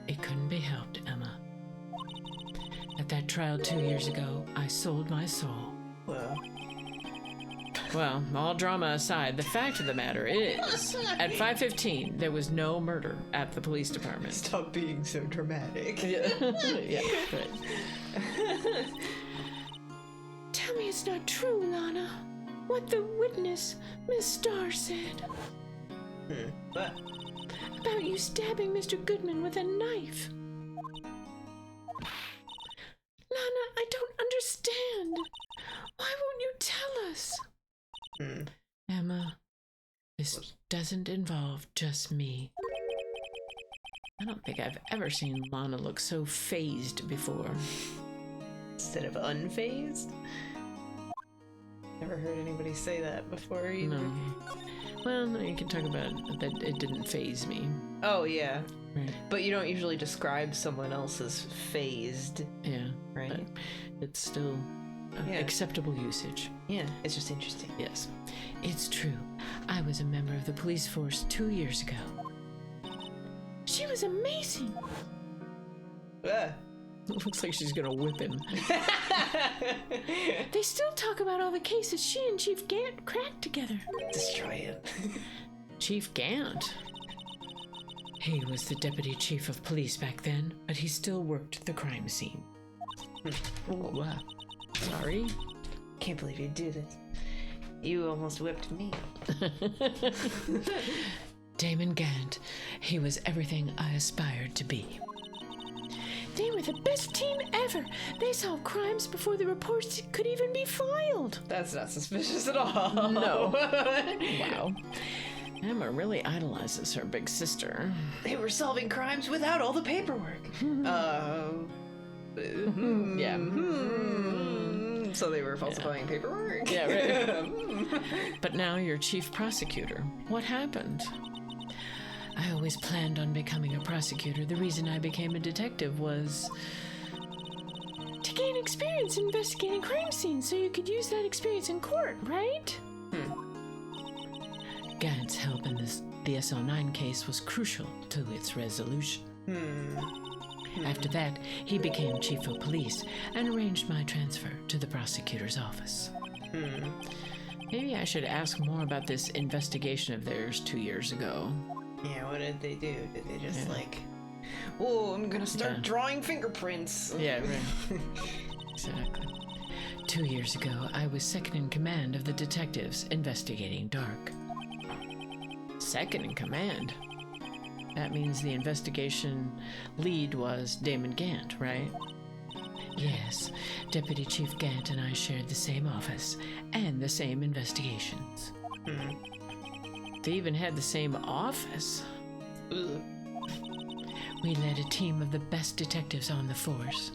It couldn't be helped, Emma. At that trial 2 years ago, I sold my soul. Well, all drama aside, the fact of the matter is, at 5:15, there was no murder at the police department. Stop being so dramatic. Yeah, right. Tell me it's not true, Lana. What the witness, Miss Starr, said. What? About you stabbing Mr. Goodman with a knife. Lana, I don't understand. Why won't you tell us? Emma, this doesn't involve just me. I don't think I've ever seen Lana look so phased before. Instead of unfazed? Never heard anybody say that before either. No. Well, no, you can talk about that it didn't faze me. Oh, yeah. Right. But you don't usually describe someone else as phased, Yeah. right? But it's still Yeah. acceptable usage. Yeah, it's just interesting. Yes. It's true. I was a member of the police force 2 years ago. She was amazing. It looks like she's gonna whip him. They still talk about all the cases she and Chief Gant cracked together. Destroy it. Chief Gant? He was the deputy chief of police back then, but he still worked the crime scene. Oh, wow. Sorry? Can't believe you did it. You almost whipped me. Damon Gant. He was everything I aspired to be. They were the best team ever. They solved crimes before the reports could even be filed. That's not suspicious at all. No. Wow. Emma really idolizes her big sister. They were solving crimes without all the paperwork. Yeah. So they were falsifying paperwork? Yeah, right. But now you're chief prosecutor. What happened? I always planned on becoming a prosecutor. The reason I became a detective was... To gain experience investigating crime scenes so you could use that experience in court, right? Gant's help in the SL9 case was crucial to its resolution. After that, he became chief of police and arranged my transfer to the prosecutor's office. Maybe I should ask more about this investigation of theirs 2 years ago. Yeah, what did they do? Did they just oh, I'm gonna start drawing fingerprints? Yeah, right. Exactly. 2 years ago, I was second in command of the detectives investigating Dark. Second in command? That means the investigation lead was Damon Gant, right? Yes, Deputy Chief Gant and I shared the same office and the same investigations. They even had the same office. Ugh. We led a team of the best detectives on the force.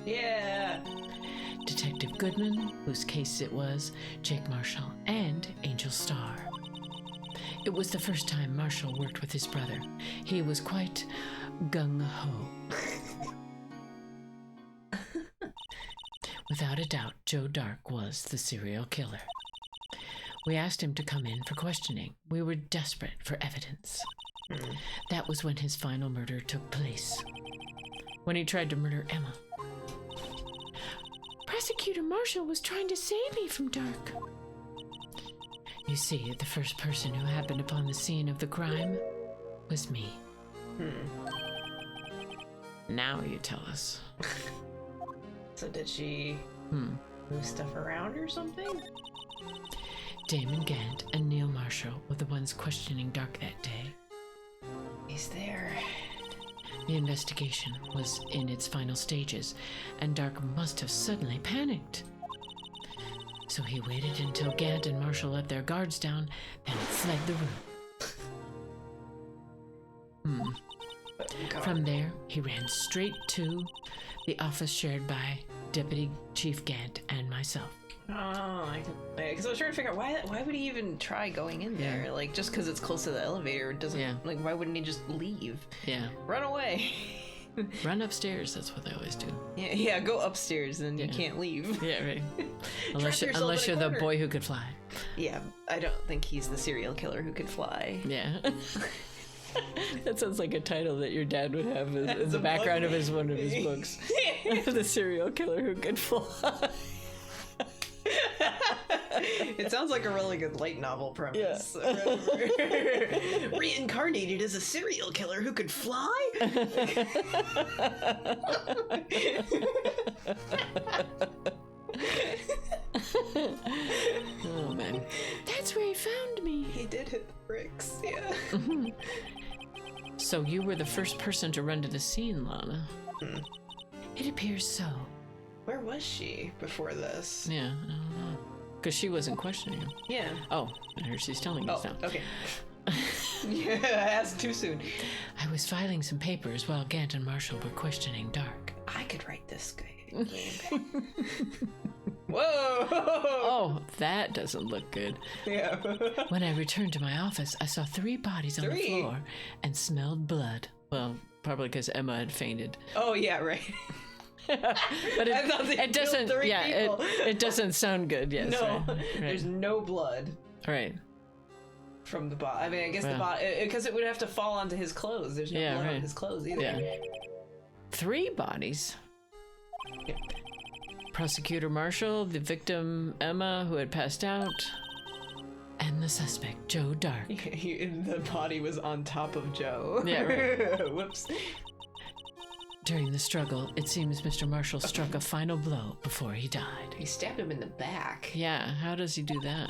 Yeah. Detective Goodman, whose case it was, Jake Marshall, and Angel Starr. It was the first time Marshall worked with his brother. He was quite gung-ho. Without a doubt, Joe Dark was the serial killer. We asked him to come in for questioning. We were desperate for evidence. That was when his final murder took place. When he tried to murder Emma. Prosecutor Marshall was trying to save me from Dark. You see, the first person who happened upon the scene of the crime was me. Now you tell us. So did she move stuff around or something? Damon Gant and Neil Marshall were the ones questioning Dark that day. He's there. The investigation was in its final stages, and Dark must have suddenly panicked. So he waited until Gant and Marshall let their guards down, then fled the room. From there, he ran straight to the office shared by Deputy Chief Gant and myself. Oh, because I was trying to figure out why would he even try going in there? Yeah. Like, just because it's close to the elevator doesn't, like, why wouldn't he just leave? Yeah. Run away. Run upstairs, that's what they always do. Yeah, go upstairs and you can't leave. Yeah, right. Trap yourself unless in a you're the corner. boy who could fly. Yeah, I don't think he's the serial killer who could fly. Yeah. That sounds like a title that your dad would have in That's the a background book. of one of his books. The serial killer who could fly. It sounds like a really good light novel premise. Reincarnated as a serial killer who could fly? Oh man. That's where he found me. He did hit the bricks, yeah. So you were the first person to run to the scene, Lana. It appears so. Where was she before this? Yeah, I don't know. Because she wasn't questioning him. Yeah. Oh, I heard she's telling us now. Okay. Yeah, I asked too soon. I was filing some papers while Gant and Marshall were questioning Dark. I could write this game. Whoa! Oh, that doesn't look good. Yeah. When I returned to my office, I saw 3 bodies on the 3? floor and smelled blood. Well, probably because Emma had fainted. Oh yeah, right. But I thought they it doesn't. killed 3 Yeah, people. it doesn't sound good. Yes. No, Right. there's no blood Right. from the body. I mean, I guess the Wow. body, because it would have to fall onto his clothes. There's no Yeah, blood on right. his clothes either. Yeah. 3 bodies. Yep. Prosecutor Marshall, the victim Emma, who had passed out. And the suspect, Joe Dark. The body was on top of Joe. Yeah, right. Whoops. During the struggle, it seems Mr. Marshall struck a final blow before he died. He stabbed him in the back. Yeah. How does he do that?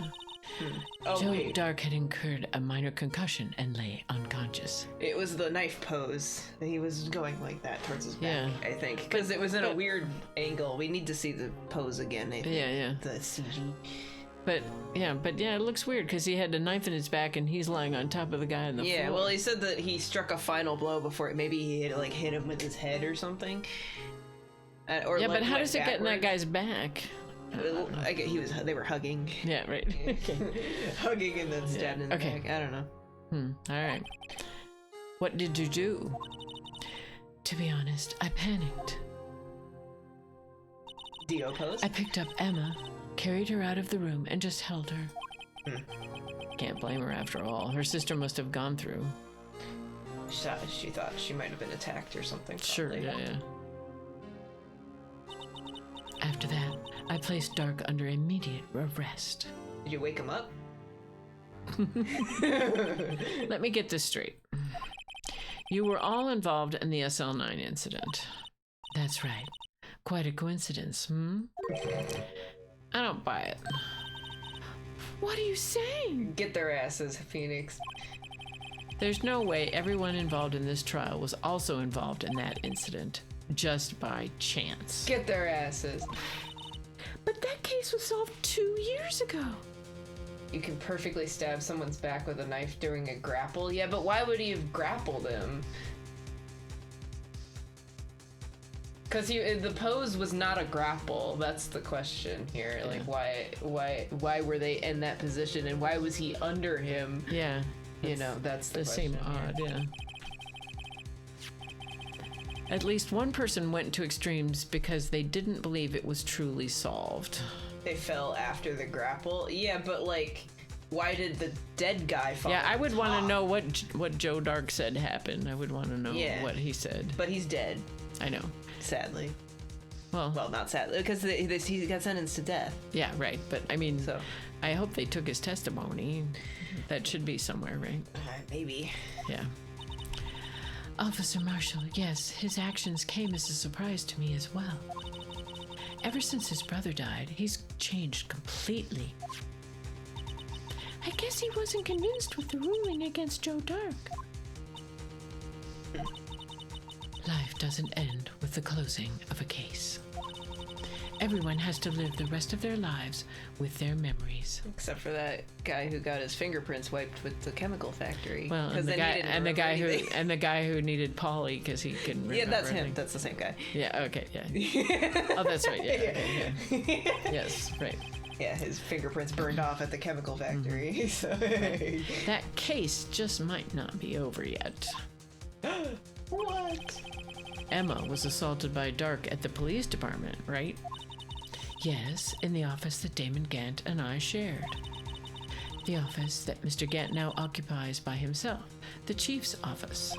Oh, Joe wait. Dark had incurred a minor concussion and lay unconscious. It was the knife pose. He was going like that towards his back, Yeah. I think. Because it was in a weird angle. We need to see the pose again, I think. Yeah. The CG. But yeah, it looks weird because he had a knife in his back and he's lying on top of the guy on the Yeah, floor. well, he said that he struck a final blow before. Maybe he had, like, hit him with his head or something. Or yeah, like, but how went does it get in that backward. guy's back? I get they were hugging. Yeah, right. Okay. Hugging and then stabbed in the Okay. back. I don't know. All right. What did you do? To be honest, I panicked. Dio pose? I picked up Emma, carried her out of the room, and just held her. Can't blame her after all. Her sister must have gone through. She thought she might have been attacked or something. Sure. probably. Yeah. After that, I placed Dark under immediate arrest. Did you wake him up? Let me get this straight. You were all involved in the SL9 incident. That's right. Quite a coincidence, I don't buy it. What are you saying? Get their asses, Phoenix. There's no way everyone involved in this trial was also involved in that incident. just by chance. Get their asses. But that case was solved 2 years ago. You can perfectly stab someone's back with a knife during a grapple. Yeah, but why would he have grappled him? Because the pose was not a grapple. That's the question here. Like, why were they in that position, and why was he under him? Yeah. You know, that's the same odd, yeah. At least one person went to extremes because they didn't believe it was truly solved. They fell after the grapple. Yeah, but like, why did the dead guy fall? Yeah, I would want to know what Joe Dark said happened. I would want to know what he said. But he's dead. I know. Sadly. Well, not sadly, because he got sentenced to death. Yeah, right. But I mean, I hope they took his testimony. That should be somewhere, right? Maybe. Yeah. Officer Marshall, yes, his actions came as a surprise to me as well. Ever since his brother died, he's changed completely. I guess he wasn't convinced with the ruling against Joe Dark. Life doesn't end with the closing of a case. Everyone has to live the rest of their lives with their memories. Except for that guy who got his fingerprints wiped with the chemical factory. Well, and the guy who needed Polly because he couldn't remember. Yeah, that's anything. him. That's the same guy. Yeah. Okay. Yeah. Oh, that's right. Yeah. Okay, yeah. Yes. Right. Yeah, his fingerprints burned off at the chemical factory. So. That case just might not be over yet. What? Emma was assaulted by Dark at the police department, right? Yes, in the office that Damon Gant and I shared. The office that Mr. Gant now occupies by himself, the chief's office.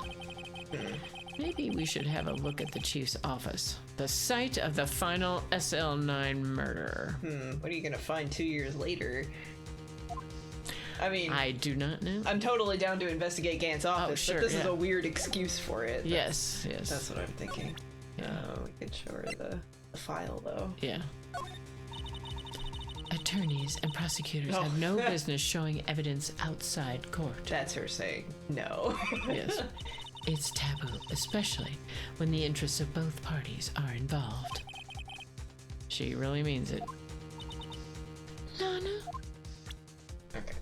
Maybe we should have a look at the chief's office, the site of the final SL9 murder. What are you gonna find 2 years later? I mean, I do not know. I'm totally down to investigate Gant's office, sure, but this is a weird excuse for it. Yes. That's what I'm thinking. We could show her the file, though. Yeah. Attorneys and prosecutors have no business showing evidence outside court. That's her saying no. Yes. It's taboo, especially when the interests of both parties are involved. She really means it. Lana? Okay.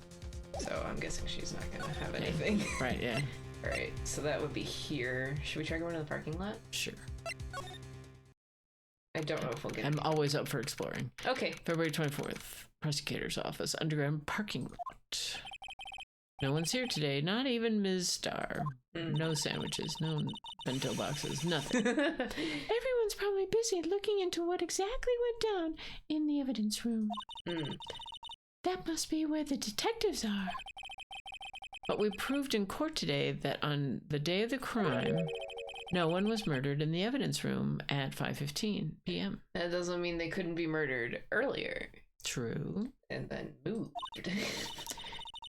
So I'm guessing she's not gonna have anything. Right, yeah. Alright, so that would be here. Should we try going to the parking lot? Sure. I don't know if we'll get I'm always up for exploring. Okay. February 24th, prosecutor's office, underground parking lot. No one's here today, not even Ms. Starr. No sandwiches, no bento boxes, nothing. Everyone's probably busy looking into what exactly went down in the evidence room. That must be where the detectives are. But we proved in court today that on the day of the crime, no one was murdered in the evidence room at 5:15 p.m. That doesn't mean they couldn't be murdered earlier. True. And then moved.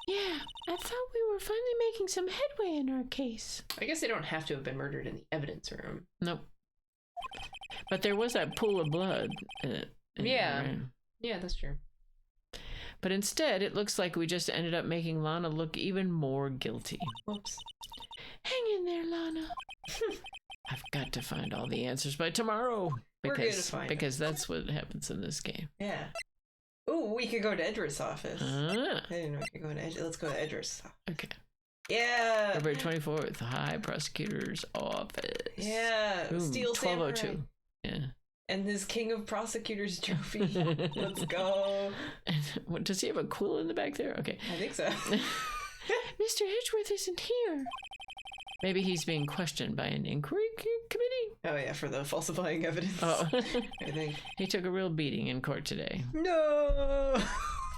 Yeah, I thought we were finally making some headway in our case. I guess they don't have to have been murdered in the evidence room. Nope. But there was that pool of blood. Yeah, that's true. But instead, it looks like we just ended up making Lana look even more guilty. Whoops. Hang in there, Lana. I've got to find all the answers by tomorrow. We're going to find because that's what happens in this game. Yeah. Ooh, we could go to Edward's office. I didn't know we could go to Let's go to Edward's office. Okay. Yeah. February 24th, High Prosecutor's Office. Yeah. Boom, Steel 1202. Samurai. Yeah. And his King of Prosecutors trophy. Let's go. And what, does he have a quill in the back there? Okay. I think so. Mr. Edgeworth isn't here. Maybe he's being questioned by an inquiry committee. Oh yeah, for the falsifying evidence. Oh. I think. He took a real beating in court today. No.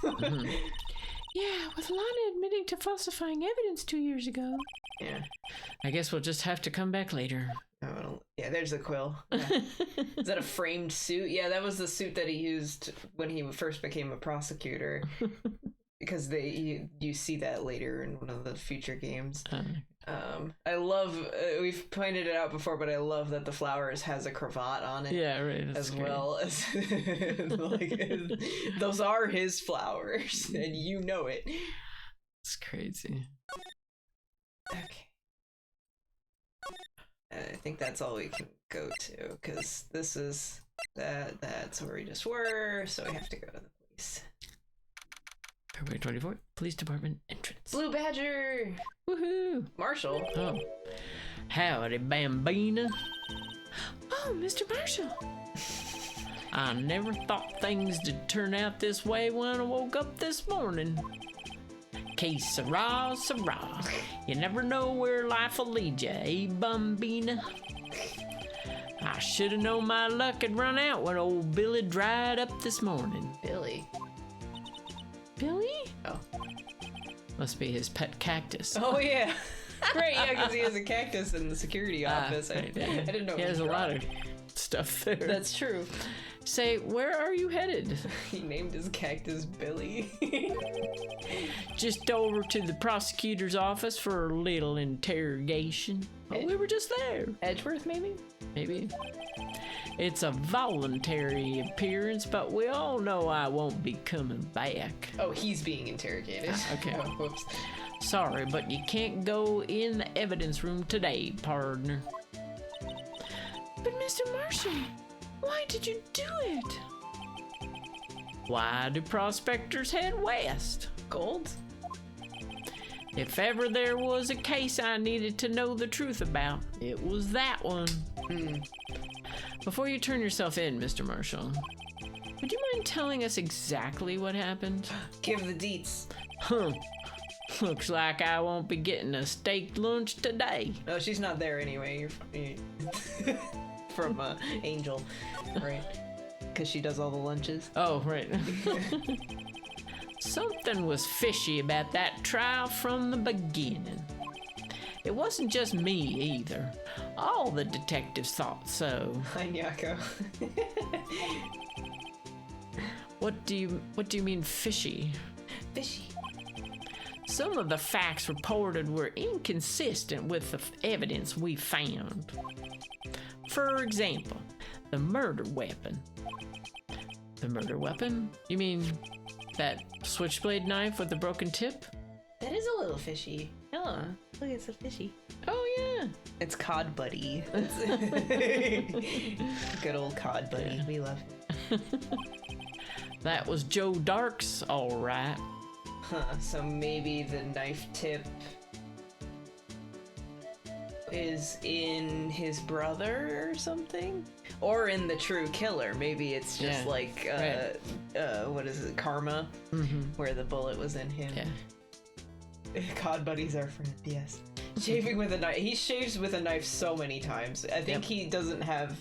Yeah, with Lana admitting to falsifying evidence 2 years ago. Yeah. I guess we'll just have to come back later. Oh, yeah, there's the quill. Yeah. Is that a framed suit? Yeah, that was the suit that he used when he first became a prosecutor. Because you see that later in one of the future games. I love, we've pointed it out before, but I love that the flowers has a cravat on it. Yeah, right. As great. Well as like, those are his flowers, and you know it. It's crazy. Okay. I think that's all we can go to, because this is that's where we just were, so we have to go to the police. February 24th, Police Department entrance. Blue Badger! Woohoo! Marshall. Oh. Howdy, Bambina. Oh, Mr. Marshall. I never thought things would turn out this way when I woke up this morning. Que sera, sera. You never know where life will lead you, eh, Bambina? I should have known my luck had run out when old Billy dried up this morning. Billy. Billy? Oh. Must be his pet cactus. Oh, yeah. Right, yeah, because he has a cactus in the security office. Right, I didn't know. He has a lot of stuff there. That's true. Say, where are you headed? He named his cactus Billy. Just over to the prosecutor's office for a little interrogation. Oh, we were just there. Edgeworth, maybe? Maybe. It's a voluntary appearance, but we all know I won't be coming back. Oh, he's being interrogated. Okay. Oh, whoops. Sorry, but you can't go in the evidence room today, partner. But Mr. Marshall, why did you do it? Why do prospectors head west? Gold? If ever there was a case I needed to know the truth about, it was that one. Before you turn yourself in, Mr. Marshall, would you mind telling us exactly what happened? Give the deets. Huh. Looks like I won't be getting a steak lunch today. Oh, she's not there anyway. From Angel, right? Because she does all the lunches. Oh, right. Something was fishy about that trial from the beginning. It wasn't just me either. All the detectives thought so. Hi, Nyako. What do you mean fishy? Fishy. Some of the facts reported were inconsistent with the evidence we found. For example, the murder weapon. The murder weapon? You mean that switchblade knife with the broken tip? That is a little fishy. Oh, look, it's so fishy. Oh, yeah. It's Cod Buddy. Good old Cod Buddy. We love him. That was Joe Dark's, all right. Huh, so maybe the knife tip is in his brother or something? Or in the true killer. Maybe it's just like, what is it, karma? Where the bullet was in him. Yeah. Cod Buddy's our friend, yes. Shaving with a knife. He shaves with a knife so many times. I think he doesn't have...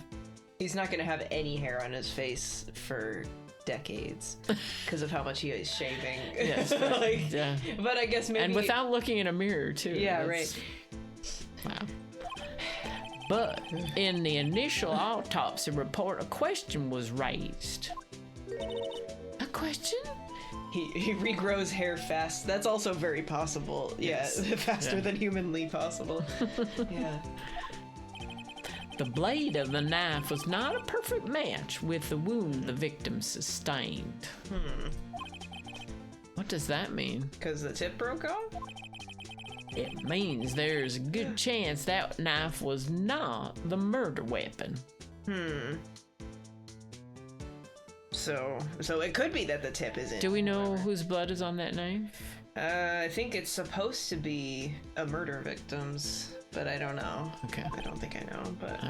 He's not going to have any hair on his face for decades because of how much he is shaving. Yes, like, yeah. But I guess maybe... And without looking in a mirror, too. Yeah, right. Wow. But in the initial autopsy report, a question was raised. A question? He regrows hair fast. That's also very possible. Yes. Yeah, faster than humanly possible. Yeah. The blade of the knife was not a perfect match with the wound the victim sustained. What does that mean? Because the tip broke off? It means there's a good chance that knife was not the murder weapon. So it could be that the tip isn't. Do we know whose blood is on that knife? I think it's supposed to be a murder victim's, but I don't know. Okay. I don't think I know, but...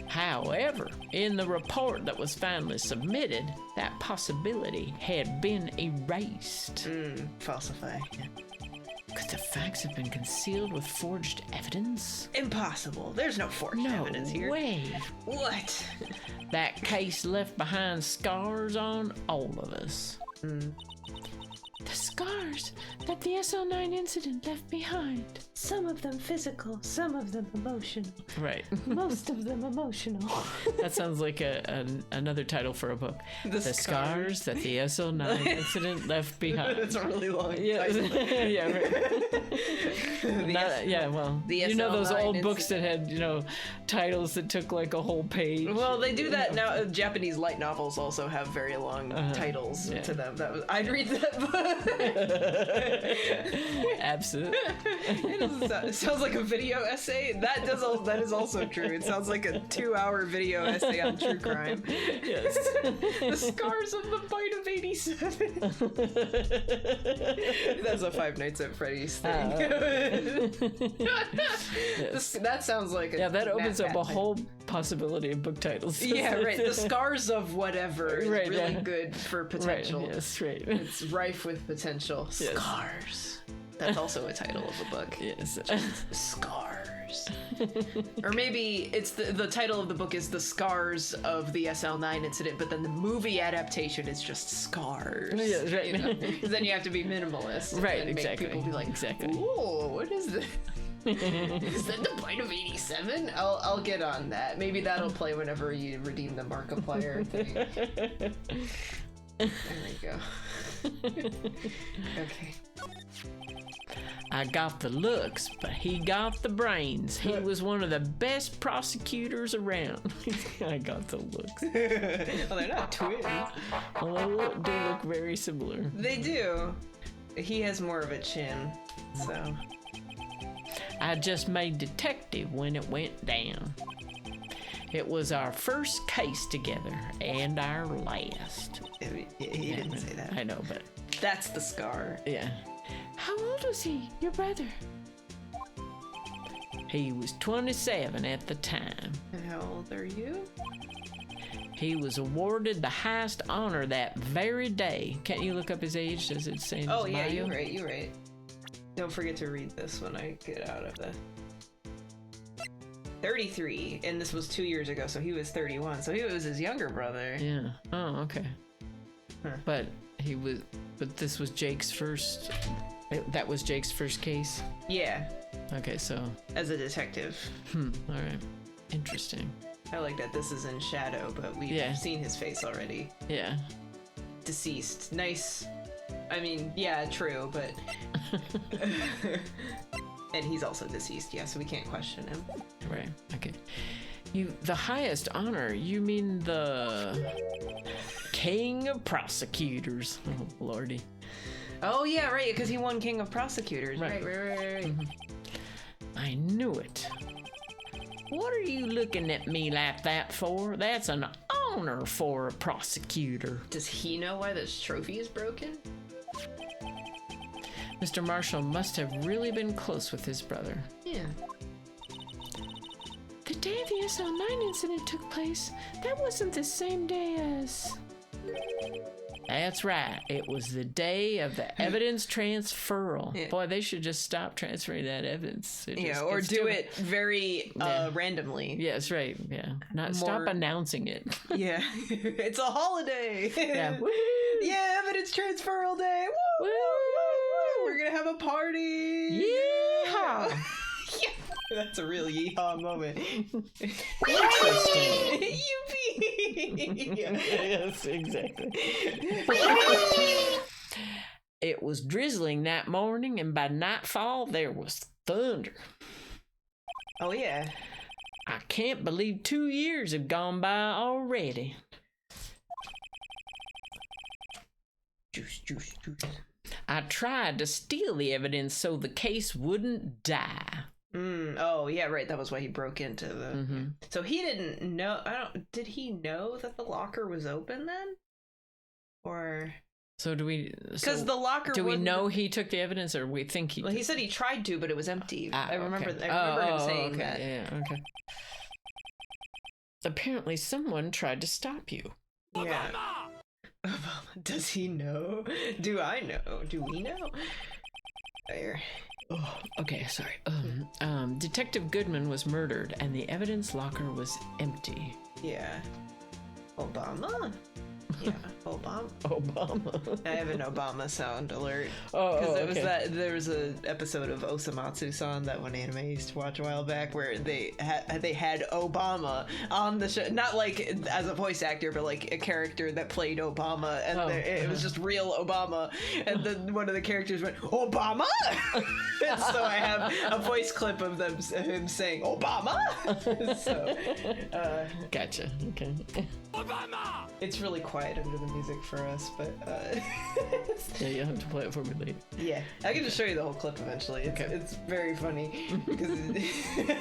However, in the report that was finally submitted, that possibility had been erased. Falsify. Yeah. Could the facts have been concealed with forged evidence? Impossible. There's no forged No evidence here. way. What? That case left behind scars on all of us. The scars that the SL9 incident left behind. Some of them physical, some of them emotional. Right. Most of them emotional. That sounds like another title for a book. The Scars that the SL9 incident left behind. It's a really long Yeah, title. yeah, right. Yeah, well, the you know those SL9 old books that had, titles that took like a whole page. Well, they do that now. Japanese light novels also have very long titles to them. I'd read that book. Absolutely. It sounds like a video essay. That is also true. It sounds like a 2-hour video essay on true crime. Yes. The scars of the bite of 87. That's a Five Nights at Freddy's thing. Yes. That sounds like a Yeah, that opens up a Batman. whole possibility of book titles. Yeah, right. The scars of whatever is Right, really yeah. good for Right. potential. Yes. Right. It's rife with potential. Yes. Scars. That's also a title of a book. Yes. Scars. Or maybe it's the title of the book is The Scars of the SL9 Incident, but then the movie adaptation is just Scars. Yes, right. You know? 'Cause then you have to be minimalist. Right, And make exactly. people be like, Exactly. ooh, what is this? Is that the bite of 87? I'll get on that. Maybe that'll play whenever you redeem the Markiplier thing. There we go. Okay. I got the looks, but he got the brains. He was one of the best prosecutors around. I got the looks. Well, they're not twins. Well, they do look very similar. They do. He has more of a chin, so. I just made detective when it went down. It was our first case together and our last. He didn't say that. I know, but That's the scar. yeah. How old was he, your brother? He was 27 at the time. And how old are you? He was awarded the highest honor that very day. Can't you look up his age? Does it say in Oh his yeah, bio? you're right. Don't forget to read this when I get out of the 33, and this was 2 years ago, so he was 31. So he was his younger brother. Yeah. Oh, okay. Huh. But this was Jake's first. That was Jake's first case. Yeah, Okay, so as a detective. all right, interesting. I like that this is in shadow, but we've Yeah. seen his face already. Yeah. Deceased. Nice. I mean, yeah, true, but. And he's also deceased, yeah, so we can't question him. Right. Okay. The highest honor? You mean the king of prosecutors? Oh, lordy. Oh yeah, right, because he won King of Prosecutors. Right. Right. I knew it. What are you looking at me like that for? That's an honor for a prosecutor. Does he know why this trophy is broken? Mr. Marshall must have really been close with his brother. Yeah. The day the SL9 incident took place, that wasn't the same day as... That's right. It was the day of the evidence transferal. Yeah. Boy, they should just stop transferring that evidence. Or it's do still- it very randomly. Yeah, that's right. Yeah. Stop More- announcing it. Yeah. It's a holiday. Yeah. Woo! Yeah, evidence transferal day. Woo! Woo! We're gonna have a party. Yeehaw! That's a real yeehaw moment. Interesting. Yippee! Yes, exactly. It was drizzling that morning, and by nightfall there was thunder. Oh yeah. I can't believe 2 years have gone by already. Juice. I tried to steal the evidence so the case wouldn't die. Oh yeah, right. That was why he broke into the. Mm-hmm. So he didn't know. Did he know that the locker was open then? Or So do we? because the locker. Do we wasn't- know he took the evidence, or we think he? Well, he said he tried to, but it was empty. I remember. Okay. I remember him saying okay. that. Yeah. Okay. Apparently, someone tried to stop you. Yeah. Does he know? Do I know? Do we know? There. Oh, okay, sorry. Detective Goodman was murdered, and the evidence locker was empty. Yeah. Obama? Yeah, Obama. Obama. I have an Obama sound alert. Oh, Because okay. there was an episode of Osamatsu-san, that one anime I used to watch a while back, where they had Obama on the show, not like as a voice actor, but like a character that played Obama, and it was just real Obama, and then one of the characters went, Obama? And so I have a voice clip of him saying, Obama? So, Gotcha. Okay. it's really quiet quiet under the music for us, but Yeah, you'll have to play it for me later. yeah, I can just show you the whole clip eventually. It's very funny because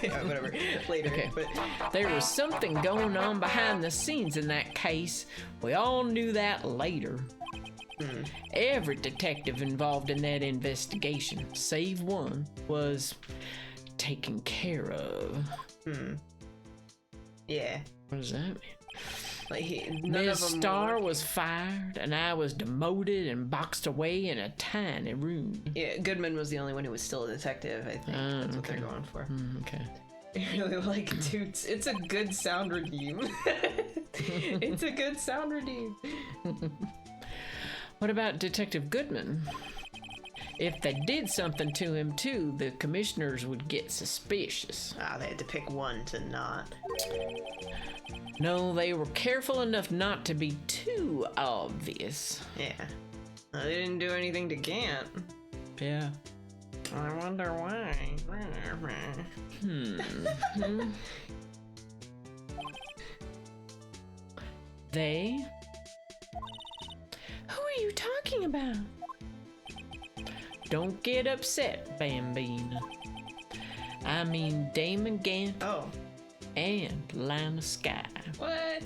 yeah, whatever later. Okay. But There was something going on behind the scenes in that case. We all knew that later. Every detective involved in that investigation, save one, was taken care of. yeah, What does that mean? like none Ms. of them Starr was fired, and I was demoted and boxed away in a tiny room. Yeah, Goodman was the only one who was still a detective. I think that's what they're going for. Okay. I really like Toots. It's a good sound redeem. It's a good sound redeem. What about Detective Goodman? If they did something to him too, the commissioners would get suspicious. They had to pick one to not. No, they were careful enough not to be too obvious. Yeah. They didn't do anything to Gant. Yeah. I wonder why. They? Who are you talking about? Don't get upset, Bambina. I mean Damon Gant Oh. and Lina Sky. What?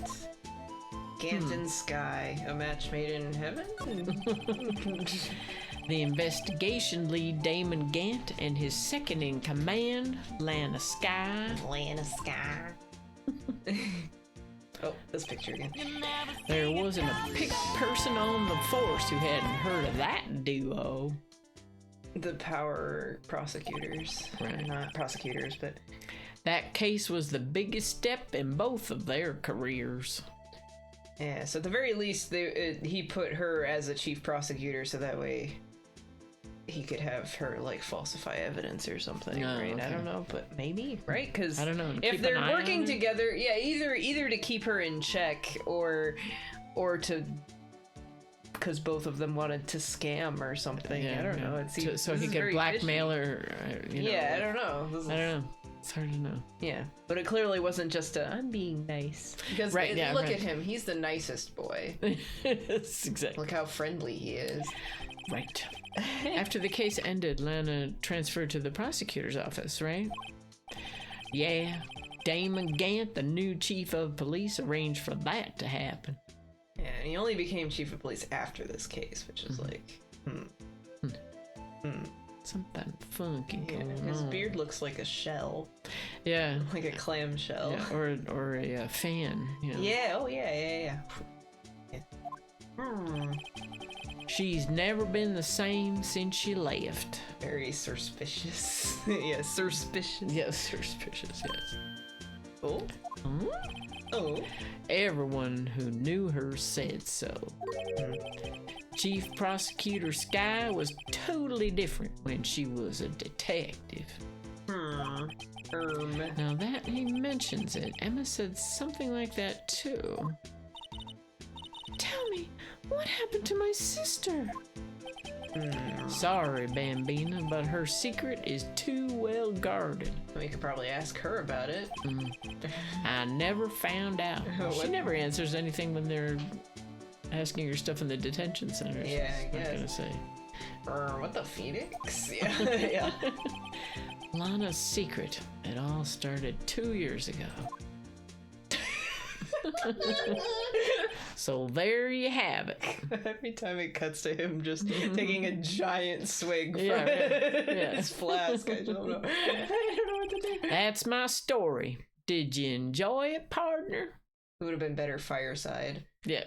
Gant and Sky, a match made in heaven? The investigation lead Damon Gant and his second in command, Lina Sky. Lana Sky. Oh, this picture again. There wasn't a picked person on the force who hadn't heard of that duo. The power prosecutors. Right. Not prosecutors, but That case was the biggest step in both of their careers. yeah, so at the very least, he put her as a chief prosecutor so that way he could have her, like, falsify evidence or something, Oh, right? okay. I don't know, but maybe, right? Because I don't know. if Keep they're an eye working on it? together, yeah, either to keep her in check or to... Because both of them wanted to scam or something. I don't know. It seems, so this he is could very blackmail fishy. her. You know, Yeah, I don't know. This is- I don't know. It's hard to know. Yeah, but it clearly wasn't just I'm being nice. Because Right, yeah, look right. at him. He's the nicest boy. That's exactly Look how friendly he is. right. After the case ended, Lana transferred to the prosecutor's office, right? Yeah. Damon Gant, the new chief of police, arranged for that to happen. Yeah, and he only became chief of police after this case, which is like, Something funky yeah, going his on. beard looks like a shell, Yeah. like a clam shell. Yeah, or a fan. You know. Yeah, oh yeah. She's never been the same since she left. Very suspicious. Yeah, suspicious. Yes, suspicious, yes. Oh, oh. Everyone who knew her said so. Chief Prosecutor Sky was totally different when she was a detective. Now that he mentions it, Emma said something like that too. Tell me, what happened to my sister? Sorry, Bambina, but her secret is too well guarded. We could probably ask her about it. I never found out. She What? never answers anything when they're asking her stuff in the detention centers. Yeah, I I'm guess. gonna say. What the Phoenix? Yeah, yeah. Lana's secret. It all started 2 years ago. So there you have it. Every time it cuts to him just taking a giant swig from Yeah, right. Yeah. his flask, I don't know. I don't know what to do. That's my story. Did you enjoy it, partner? It would have been better fireside. Yeah.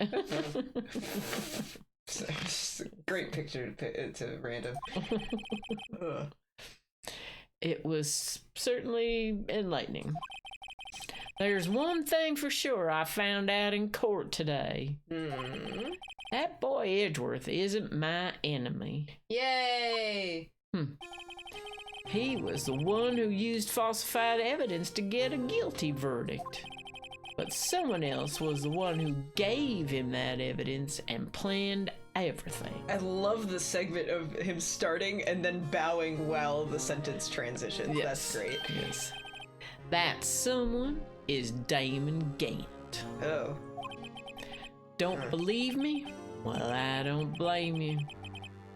It's a great picture to random. Ugh. It was certainly enlightening. There's one thing for sure I found out in court today. That boy Edgeworth isn't my enemy. Yay! He was the one who used falsified evidence to get a guilty verdict. But someone else was the one who gave him that evidence and planned everything. I love the segment of him starting and then bowing while the sentence transitions. Yes. That's great. Yes. That someone is Damon Gant. Oh. Don't believe me? Well, I don't blame you.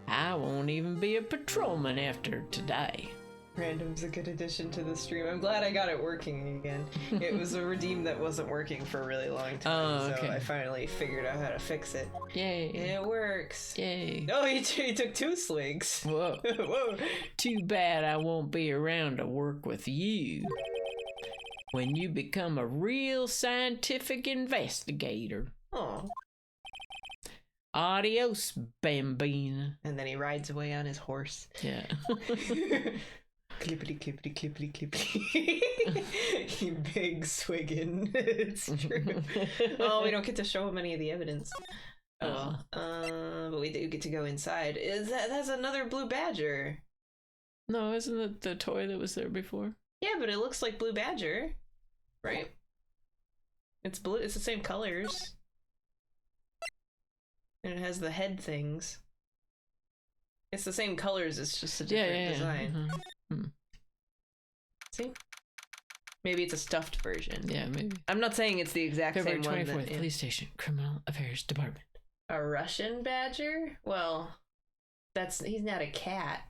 I won't even be a patrolman after today. Random's a good addition to the stream. I'm glad I got it working again. It was a redeem that wasn't working for a really long time, so I finally figured out how to fix it. Yay. It works. Yay. Oh, he took 2 swings. Whoa. Whoa. Too bad I won't be around to work with you when you become a real scientific investigator. Oh. Adios, Bambina. And then he rides away on his horse. Yeah. Clippity, clippity, clippity, clippity. You big swiggin'. It's true. Oh, we don't get to show him any of the evidence. Oh, but we do get to go inside. That's another blue badger? No, isn't it the toy that was there before? Yeah, but it looks like blue badger, right? It's blue. It's the same colors, and it has the head things. It's the same colors. It's just a different design. Uh-huh. See? Maybe it's a stuffed version. Yeah, maybe. I'm not saying it's the exact February same one. 24th, Police Station, Criminal Affairs Department. A Russian badger? Well, he's not a cat.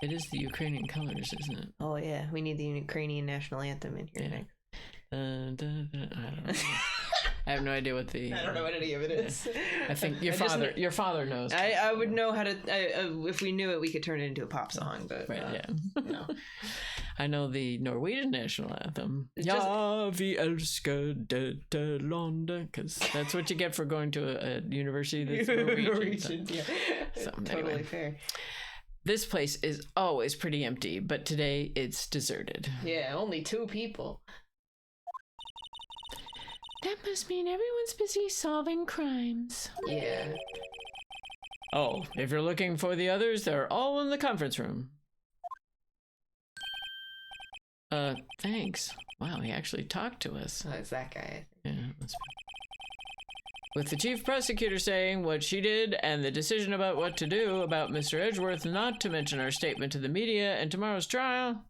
It is the Ukrainian colors, isn't it? Oh yeah, we need the Ukrainian national anthem in here next. I don't know. I have no idea what the. I don't know what any of it is. I think your father knows. I would know how to. If we knew it, we could turn it into a pop song. But right, yeah. No. I know the Norwegian national anthem. Ja, vi älskar detta land, because that's what you get for going to a university that's Norwegian. Yeah. So, Totally anyway. fair. This place is always pretty empty, but today it's deserted. Yeah, only 2 people. That must mean everyone's busy solving crimes. Yeah. Oh, if you're looking for the others, they're all in the conference room. Thanks. Wow, he actually talked to us. Oh, it's that guy. Yeah, that's with the chief prosecutor saying what she did and the decision about what to do about Mr. Edgeworth not to mention our statement to the media and tomorrow's trial.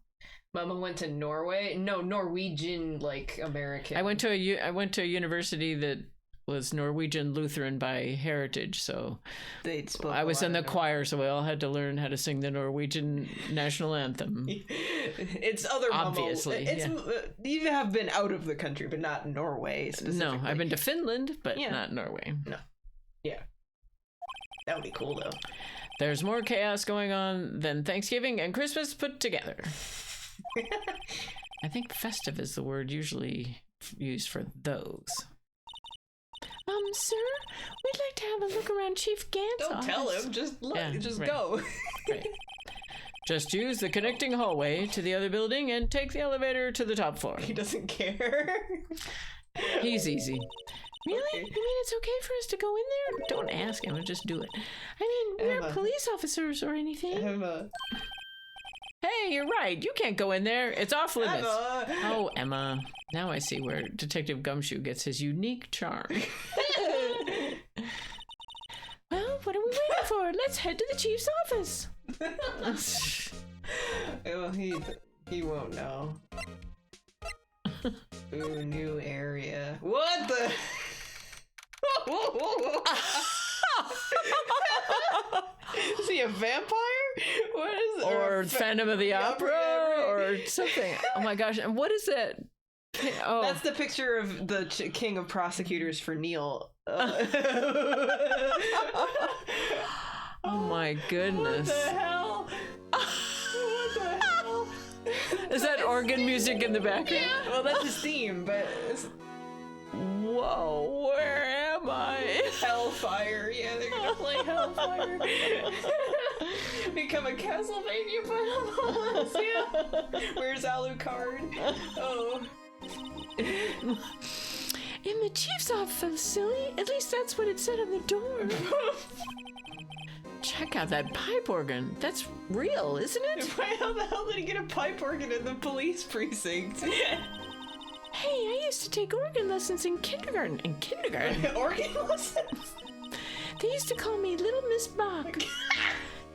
Mama went to Norway. No, Norwegian, like American. I went to a university that was Norwegian Lutheran by heritage, so I was in the choir, so we all had to learn how to sing the Norwegian national anthem. It's other obviously. You have been out of the country, but not Norway specifically. No, I've been to Finland, but not Norway. No. Yeah. That would be cool, though. There's more chaos going on than Thanksgiving and Christmas put together. I think festive is the word usually used for those. Sir, we'd like to have a look around Chief Gant's Don't office. tell him, just look, just right. go. Right. Just use the connecting hallway to the other building and take the elevator to the top floor. He doesn't care. He's easy. Really? Okay. You mean it's okay for us to go in there? Don't ask him, just do it. I mean, we're Emma. police officers or anything. Emma. Hey, you're right. You can't go in there. It's off limits. Emma. Oh, Emma. Now I see where Detective Gumshoe gets his unique charm. Well, what are we waiting for? Let's head to the chief's office. Well, he won't know. Ooh, new area. What the? Is he a vampire? What is it? Or Phantom of the Opera or something. Oh my gosh. And what is that? Oh, That's the picture of the king of prosecutors for Neil. oh my goodness. What the hell? What the hell? Is that organ music in the background? Well, that's his theme, but it's Whoa, where am I? Hellfire. Yeah, they're gonna play Hellfire. Become a Castlevania final. Yeah. Where's Alucard? Oh. In the chief's office, silly. At least that's what it said on the door. Check out that pipe organ. That's real, isn't it? How the hell did he get a pipe organ in the police precinct? Hey, I used to take organ lessons in kindergarten. In kindergarten? Organ lessons? They used to call me Little Miss Bach.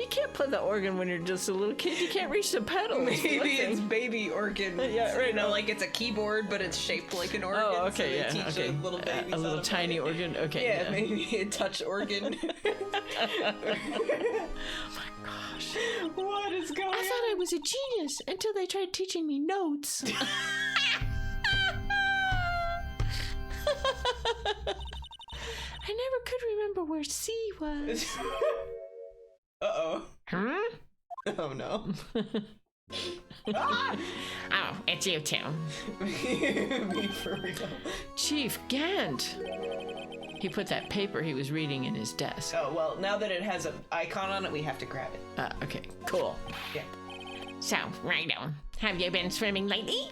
You can't play the organ when you're just a little kid. You can't reach the pedals. Maybe it's baby organ. Yeah, right. You know, like it's a keyboard, but it's shaped like an organ. Oh, okay, so they yeah, teach okay. little babies A how little to tiny play. organ. Okay. Yeah, maybe a touch organ. Gosh. What is going I thought I was a genius until they tried teaching me notes. I never could remember where C was. Uh-oh. Huh? Oh, no. Oh, it's you two. Me for real. Chief Gant. He put that paper he was reading in his desk. Oh, well, now that it has an icon on it, we have to grab it. Okay, cool. Yeah. So, Rhino, have you been swimming lately?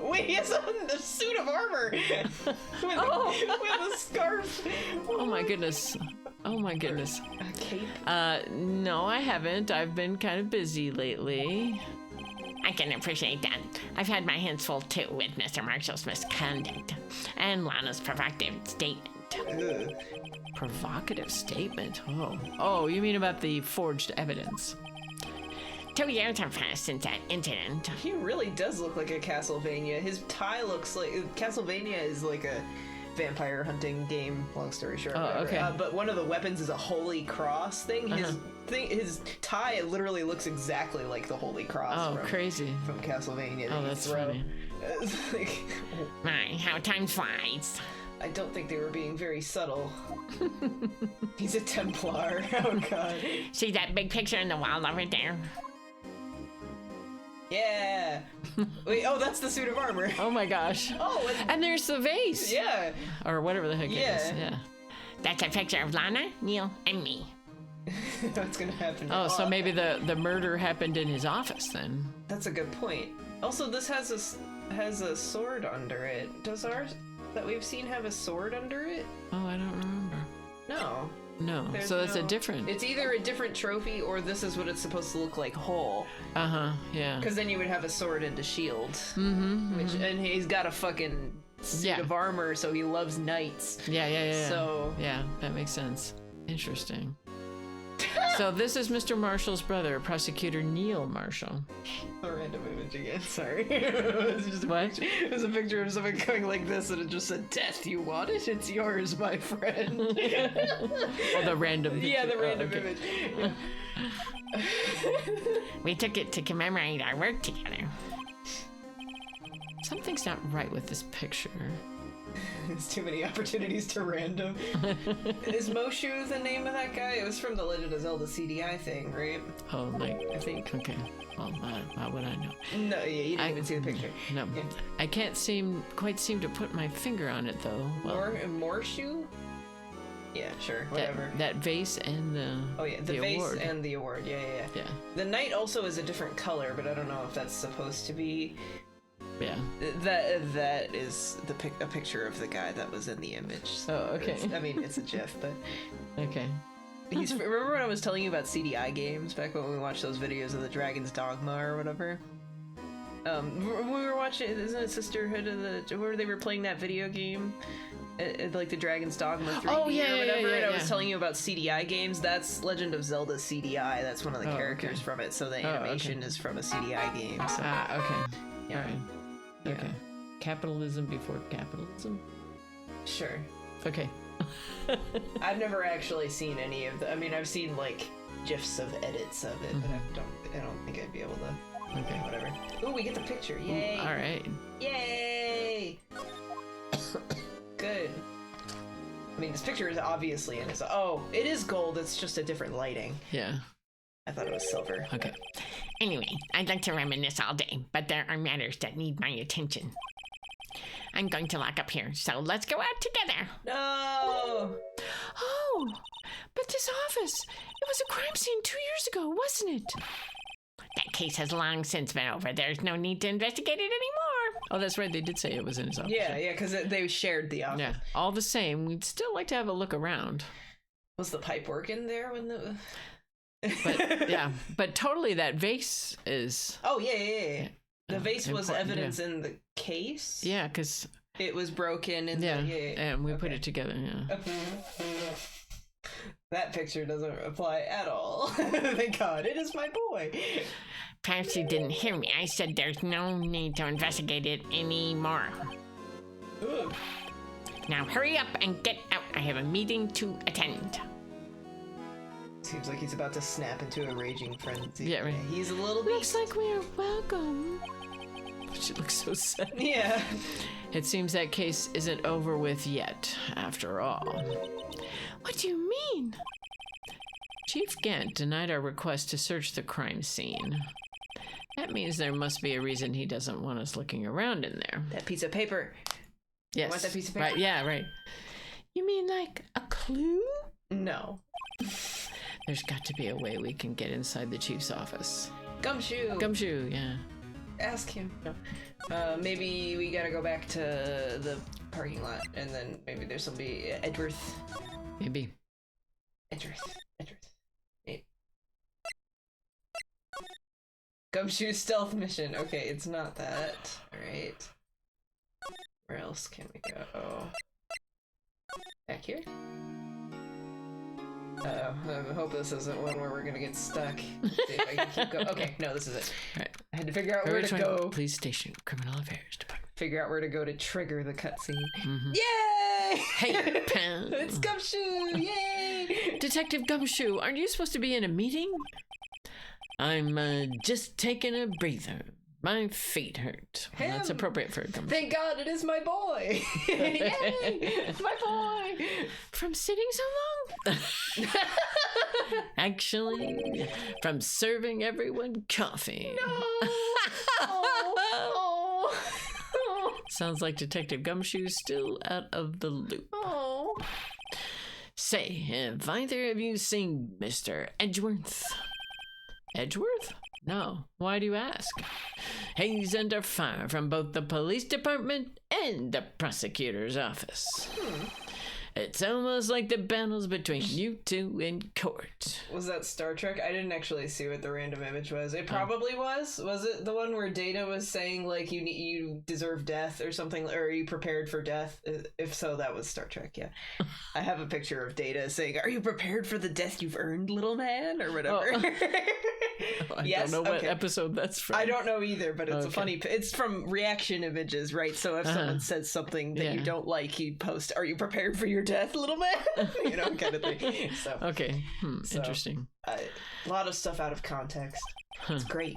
Wait, he has on the suit of armor. with a scarf. Oh my goodness. Oh my goodness. A cape? No, I haven't. I've been kind of busy lately. I can appreciate that. I've had my hands full too with Mr. Marshall's misconduct and Lana's provocative statement. Ugh. Provocative statement. Oh, you mean about the forged evidence? 2 years have passed since that incident. He really does look like a Castlevania. His tie looks like... Castlevania is like a vampire hunting game, long story short. Oh, whatever. okay. But one of the weapons is a holy cross thing. His tie literally looks exactly like the holy cross Oh, crazy. from Castlevania. that Oh, you that's throw. funny. It's like, My, how time flies. I don't think they were being very subtle. He's a Templar. Oh, God. See that big picture in the wall over there? Yeah. Wait, oh, that's the suit of armor. Oh my gosh. Oh, And there's the vase. yeah. Or whatever the heck it is. Yeah. Yeah. That's a picture of Lana, Neil, and me. What's gonna happen? Oh, so maybe the murder happened in his office then. That's a good point. Also, this has a sword under it. Does ours that we've seen have a sword under it? Oh, I don't remember. No. No. There's So it's a no- different. It's either a different trophy or this is what it's supposed to look like whole. Yeah. Because then you would have a sword and a shield. Mm-hmm. And he's got a fucking suit Yeah. of armor, so he loves knights. Yeah. So Yeah, that makes sense. Interesting. So this is Mr. Marshall's brother, Prosecutor Neil Marshall. a random image again. Sorry. It was just What? It was a picture of someone going like this, and it just said, "Death, you want it? It's yours, my friend." Oh, the random picture. Yeah, the Oh, random okay. image. We took it to commemorate our work together. Something's not right with this picture. There's too many opportunities to random. Is Moshu the name of that guy? It was from the Legend of Zelda CDI thing, right? Oh, like, I think. okay. Well, how would I know? No, yeah, you didn't even see the picture. No. Yeah. I can't quite seem to put my finger on it, though. Well, Morshu? Yeah, sure, whatever. that vase and the Oh yeah, the vase award. and the award. Yeah. Yeah. The knight also is a different color, but I don't know if that's supposed to be. Yeah. That is a picture of the guy that was in the image. So Oh, okay. I mean, it's a GIF, but Okay. remember when I was telling you about CDI games back when we watched those videos of the Dragon's Dogma or whatever? We were watching, isn't it Sisterhood of the, where they were playing that video game? Like the Dragon's Dogma 3D Oh, yeah, or whatever, yeah, and I was yeah. telling you about CDI games. That's Legend of Zelda CDI. That's one of the Oh, characters okay. from it. So the Oh, animation okay. is from a CDI game. So Okay. yeah. All right. Yeah. Okay. Capitalism before capitalism? Sure. Okay. I've never actually seen any of the. I mean, I've seen like gifs of edits of it, but I don't think I'd be able to. Okay. Whatever. Ooh, we get the picture. Yay! All right. Yay! Good. I mean, this picture is obviously in his. Oh, it is gold. It's just a different lighting. Yeah. I thought it was silver. Okay. Anyway, I'd like to reminisce all day, but there are matters that need my attention. I'm going to lock up here, so let's go out together. No. Oh, but this office, it was a crime scene 2 years ago, wasn't it? That case has long since been over. There's no need to investigate it anymore. Oh, that's right. They did say it was in his office. Yeah, because they shared the office. Yeah. All the same, we'd still like to have a look around. Was the pipe working there when the? But yeah, but totally that vase is. Oh yeah. The vase was important, evidence in the case. Yeah, because It was broken and yeah, yeah. and we put Okay. it together. Yeah. That picture doesn't apply at all. Thank God, it is my boy. Perhaps you didn't hear me. I said there's no need to investigate it anymore. Ugh. Now hurry up and get out. I have a meeting to attend. Seems like he's about to snap into a raging frenzy. Yeah, right. He's a little Looks beast. like we are welcome. She looks so sad. Yeah. It seems that case isn't over with yet, after all. What do you mean? Chief Gant denied our request to search the crime scene. That means there must be a reason he doesn't want us looking around in there. That piece of paper. Yes. Want that piece of paper? Right, yeah, right. You mean like a clue? No. There's got to be a way we can get inside the chief's office. Gumshoe. Gumshoe, yeah. Ask him. No. Maybe we gotta go back to the parking lot, and then maybe there's somebody. Edgeworth. Maybe. Edgeworth. Hey. Gumshoe stealth mission. Okay, it's not that. Alright. Where else can we go? Back here? I hope this isn't one where we're gonna get stuck. See if I can keep going. Okay, no, this is it. Right. I had to figure out where to go. Police station, criminal affairs department. Figure out where to go to trigger the cutscene. Mhm. Yay! Hey, pal. It's Gumshoe! Yay! Detective Gumshoe, aren't you supposed to be in a meeting? I'm just taking a breather. My feet hurt. Well, that's Him. appropriate for a Gumshoe. Thank God it is my boy! Yay! My boy! From sitting so long? Actually, from serving everyone coffee. Oh. Sounds like Detective Gumshoe's still out of the loop. Oh. Say, have either of you seen Mr. Edgeworth? Edgeworth? No. Why do you ask? He's under fire from both the police department and the prosecutor's office. It's almost like the battles between you two in court. Was that Star Trek? I didn't actually see what the random image was. It probably was. Was it the one where Data was saying like you deserve death or something, or are you prepared for death? If so, that was Star Trek. Yeah, I have a picture of Data saying, "Are you prepared for the death you've earned, little man?" or whatever. I Yes? don't know what Okay. episode that's from. I don't know either, but it's a Okay. funny. It's from reaction images, right? So if someone says something that you Yeah. don't like, you post, "Are you prepared for your death, little man?" You know, kind of thing. So Okay, So- interesting. a lot of stuff out of context. It's great.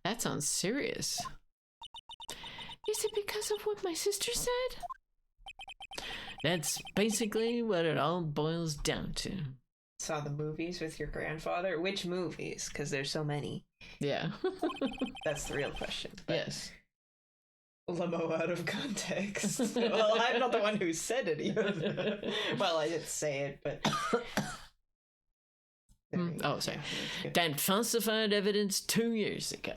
That sounds serious. Is it because of what my sister said? That's basically what it all boils down to. Saw the movies with your grandfather. Which movies? Because there's so many. Yeah. That's the real question. But Yes. Limo out of context. Well, I'm not the one who said any of them. Well, I didn't say it, but. Oh, sorry. That falsified evidence 2 years ago.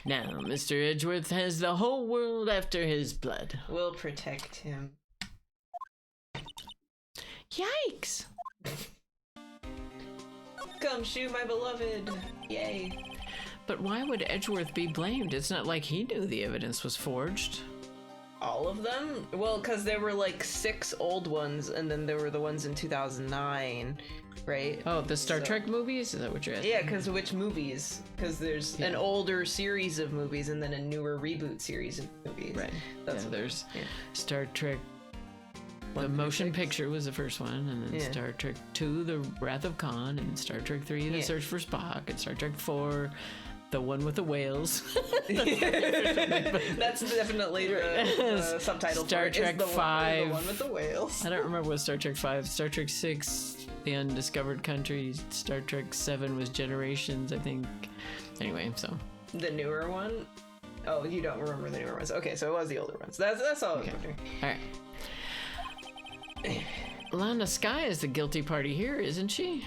Now, Mr. Edgeworth has the whole world after his blood. We'll protect him. Yikes! Gumshoe, my beloved. Yay. But why would Edgeworth be blamed? It's not like he knew the evidence was forged. All of them? Well, because there were like 6 old ones, and then there were the ones in 2009, right? Oh, the Star So- Trek movies? Is that what you're asking? Yeah, because which movies? Because there's an older series of movies and then a newer reboot series of movies. Right. That's Yeah, what- there's yeah. Star Trek. The motion picture was the first one, and then Yeah. Star Trek 2, The Wrath of Khan, and Star Trek 3, The Yeah. Search for Spock, and Star Trek 4, the one with the whales. That's definitely the subtitle. Star for it, is Trek the one- 5. the one with the whales. I don't remember what Star Trek 5. Star Trek 6, The Undiscovered Country. Star Trek 7 was Generations, I think. Anyway, so. The newer one. Oh, you don't remember the newer ones. Okay, so it was the older ones. That's all I was wondering. All right. Lana Skye is the guilty party here, isn't she?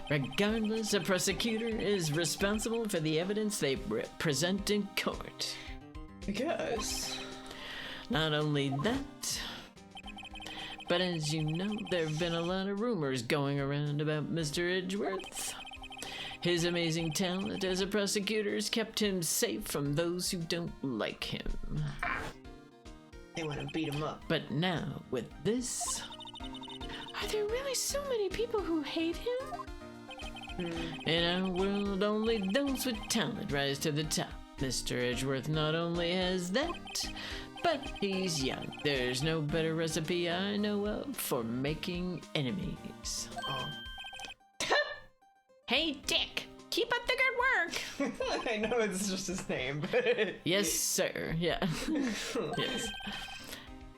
Regardless, a prosecutor is responsible for the evidence they present in court. Yes. Not only that, but as you know, there have been a lot of rumors going around about Mr. Edgeworth. His amazing talent as a prosecutor has kept him safe from those who don't like him. They want to beat him up. But now, with this, Are there really so many people who hate him? in our world, only those with talent rise to the top. Mr. Edgeworth not only has that, but he's young. There's no better recipe I know of for making enemies. Oh. Hey, Dick, keep up the good work. I know it's just his name, but... Yes, sir. Yeah. Yes.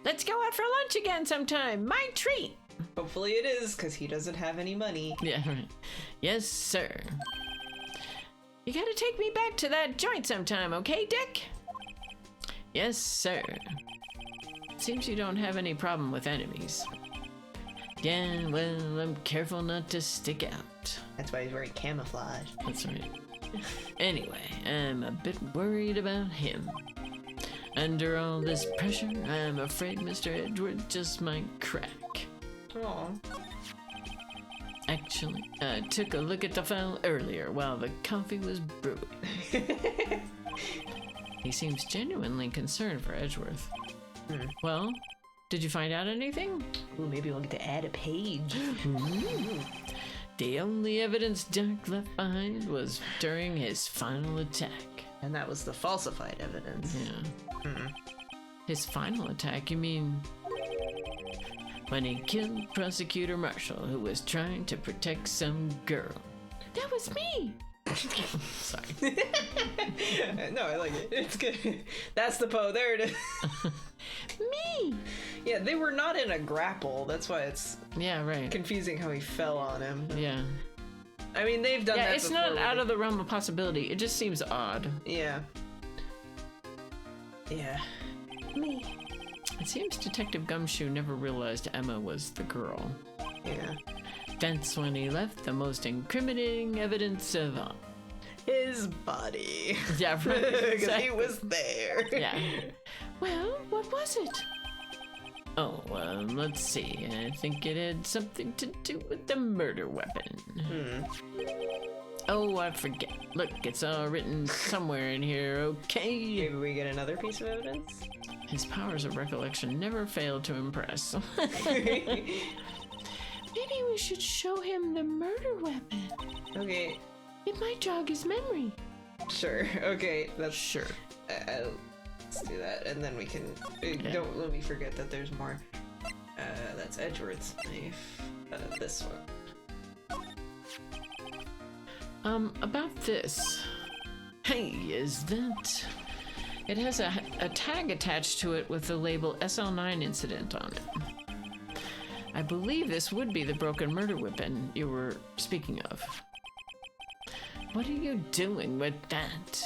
Let's go out for lunch again sometime. My treat. Hopefully it is, because he doesn't have any money. Yeah, right. Yes, sir. You gotta take me back to that joint sometime, okay, Dick? Yes, sir. Seems you don't have any problem with enemies. Yeah, well, I'm careful not to stick out. That's why he's wearing camouflage. That's right. Anyway, I'm a bit worried about him. Under all this pressure, I'm afraid Mr. Edgeworth just might crack. Oh. Actually, I took a look at the file earlier while the coffee was brewing. He seems genuinely concerned for Edgeworth. Well, did you find out anything? Ooh, maybe we'll get to add a page. The only evidence Dirk left behind was during his final attack. And that was the falsified evidence. Yeah. His final attack, you mean? When he killed Prosecutor Marshall, who was trying to protect some girl. That was me. Sorry. No, I like it. It's good. That's the Poe. There it is. Me. Yeah, they were not in a grapple. That's why it's Yeah, right. confusing how he fell on him. Yeah. I mean, they've done Yeah, that it's before. not out of the realm of possibility. It just seems odd. Yeah. Yeah. Me. It seems Detective Gumshoe never realized Emma was the girl. Yeah. That's when he left the most incriminating evidence of all. His body. Yeah, right. Because Exactly. he was there. Yeah. Well, what was it? Oh, let's see. I think it had something to do with the murder weapon. Oh, I forget. Look, it's all written somewhere in here, okay? Maybe we get another piece of evidence? His powers of recollection never failed to impress. Maybe we should show him the murder weapon. Okay, It might jog his memory. sure. Okay, that's... Sure. Let's do that, and then we can... Don't let me forget that there's more. That's Edgeworth's knife. This one. About this. Hey, is that... It has a tag attached to it with the label SL9 incident on it. I believe this would be the broken murder weapon you were speaking of. What are you doing with that?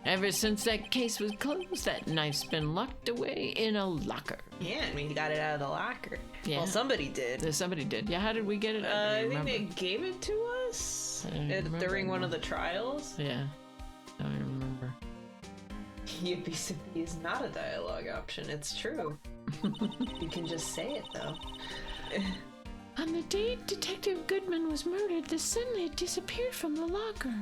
Ever since that case was closed, that knife's been locked away in a locker. Yeah, and we got it out of the locker. Yeah. Well, somebody did. Somebody did. Yeah, how did we get it? I don't think remember. they gave it to us I don't remember during one of anymore. the trials. Yeah, I don't remember. Yippee Sippy is not a dialogue option, it's true. You can just say it, though. On the day Detective Goodman was murdered, the sunlight disappeared from the locker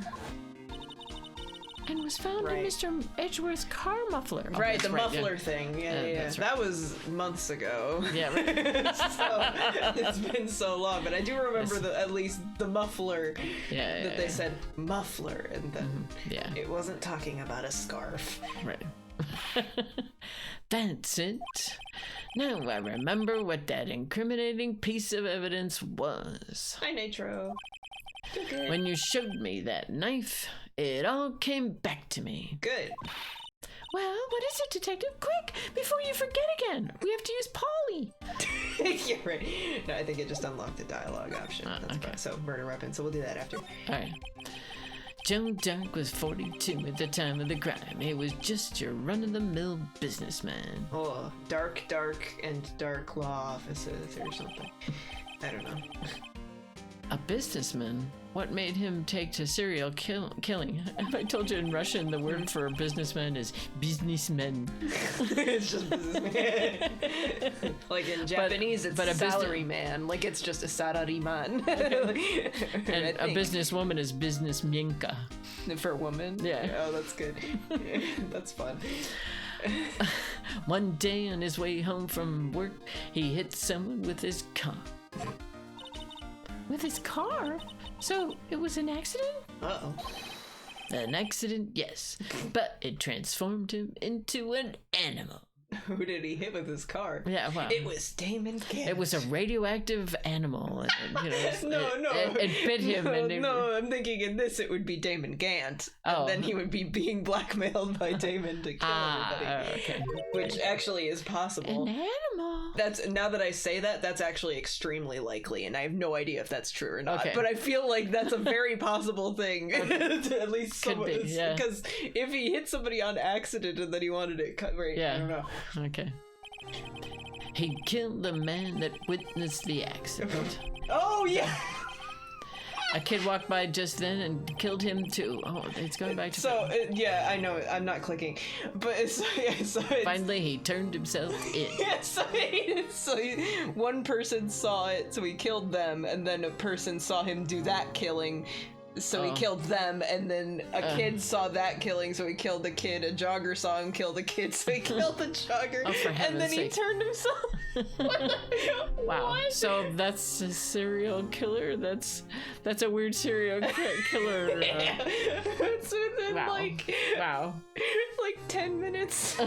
and was found in Right. Mr. Edgeworth's car muffler. Right, that's the right, muffler yeah. thing. Yeah, yeah. that's right. That was months ago. Yeah, right. So, it's been so long, but I do remember at least the muffler Yeah, that they said muffler, and then yeah, it wasn't talking about a scarf. right. That's it. Now I remember what that incriminating piece of evidence was. Hi, Nitro. Good. When you showed me that knife, it all came back to me. Good. Well, what is it, Detective? Quick, before you forget again. We have to use Polly. You're right. No, I think it just unlocked the dialogue option. That's okay. fine. So murder weapon. So we'll do that after. All right. Joe Dirk was 42 at the time of the crime. He was just your run-of-the-mill businessman. Oh, dark, and dark law offices or something. I don't know. A businessman? What made him take to serial killing? I told you in Russian the word for a businessman is businessman. It's just businessman. Like in Japanese, it's but a salary man. Like it's just a salariman. And a businesswoman is businessmienka. for a woman. Yeah. Oh, that's good. That's fun. One day on his way home from work, he hit someone with his car. With his car? So it was an accident? Uh-oh. An accident, yes, but it transformed him into an animal. Who did he hit with his car? Yeah, well, It was Damon Gant. it was a radioactive animal. And, you know, No. It bit him. No, I'm thinking in this it would be Damon Gant. Oh. And then he would be being blackmailed by Damon to kill everybody. Okay. Which actually is possible. An animal. That's now that I say that, that's actually extremely likely, and I have no idea if that's true or not. Okay. But I feel like that's a very possible thing. To at least Could be, yeah. because if he hit somebody on accident and then he wanted it cut right, Yeah. I don't know. Okay. He killed the man that witnessed the accident. Oh yeah. A kid walked by just then and killed him too. Oh, it's going back to So yeah, I know I'm not clicking, but it's finally he turned himself in. Yeah, one person saw it, so he killed them, and then a person saw him do that killing, so he killed them, and then a kid saw that killing, so he killed the kid. A jogger saw him kill the kid, so he killed the jogger, Oh, for and heaven's then he sake. turned himself. Wow. What? So that's a serial killer. That's a weird serial killer. It's within Wow. Wow. like 10 minutes.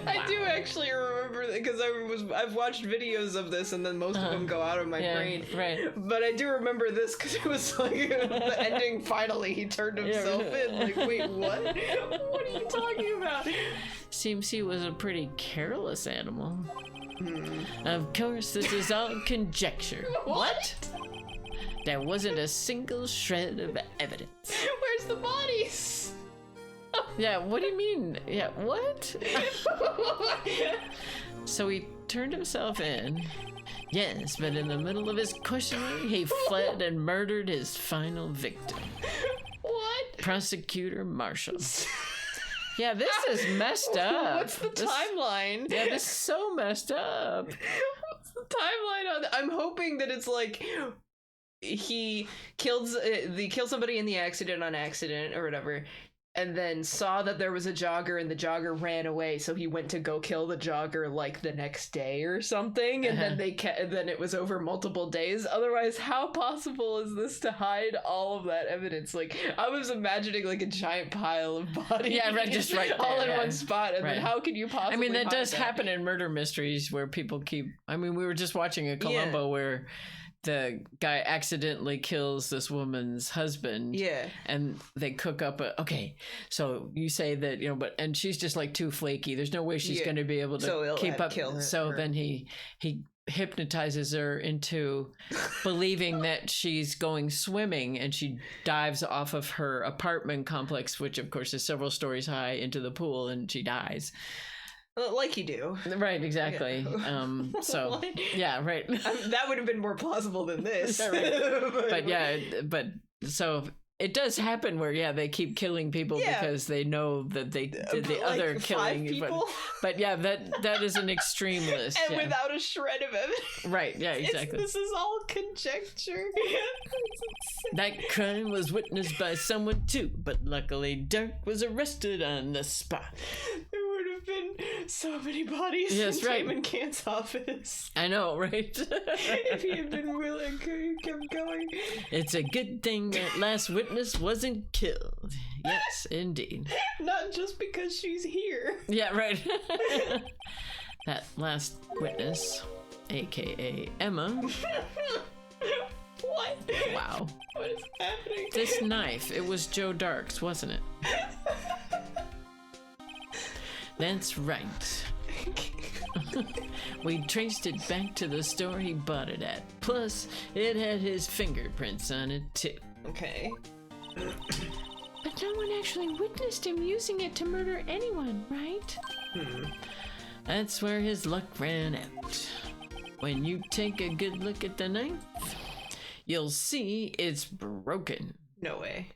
I do actually remember that because I've watched videos of this and then most of them go out of my brain. Right. But I do remember this because it was like the ending. Finally, he turned himself in. Like, wait, what? What are you talking about? Seems he was a pretty careless animal. Of course, this is all conjecture. What? There wasn't a single shred of evidence. Where's the bodies? Yeah, what do you mean? Yeah, what? So he turned himself in. Yes, but in the middle of his questioning, he fled and murdered his final victim. What? Prosecutor Marshall. Yeah, this is messed up. What's the timeline? Yeah, this is so messed up. What's the timeline on that? I'm hoping that it's like he killed somebody in the accident on accident or whatever, and then saw that there was a jogger and the jogger ran away, so he went to go kill the jogger like the next day or something, and then then it was over multiple days. Otherwise, how possible is this to hide all of that evidence? Like, I was imagining like a giant pile of bodies, Yeah, right, just right all there, in yeah. one spot, and Right. then how can you possibly? I mean, that hide does happen in murder mysteries where people keep. I mean, we were just watching a Columbo where the guy accidentally kills this woman's husband. Yeah. And they cook up okay, so you say that, but and she's just like too flaky. There's no way she's Yeah. going to be able So to he'll keep have up. killed her. So then he hypnotizes her into believing that she's going swimming, and she dives off of her apartment complex, which of course is several stories high, into the pool, and she dies. Like you do. Right, exactly. So What? yeah, right. That would have been more plausible than this. Right. but so it does happen where they keep killing people because they know that they did the But, other like, killing. 5 people? But yeah, that is an extreme list. And yeah. without a shred of evidence. Right, yeah, exactly. This is all conjecture. That crime was witnessed by someone too, but luckily Dirk was arrested on the spot. There would have been so many bodies Yes, in right. Damon Kant's office. I know, right? If he had been willing, he kept going. It's a good thing that last witness wasn't killed. Yes, indeed. Not just because she's here. Yeah, right. That last witness, aka Emma. What? Wow. What is happening? This knife, it was Joe Dark's, wasn't it? That's right. We traced it back to the store he bought it at. Plus, it had his fingerprints on it, too. Okay. But no one actually witnessed him using it to murder anyone, right? That's where his luck ran out. When you take a good look at the knife, you'll see it's broken. No way.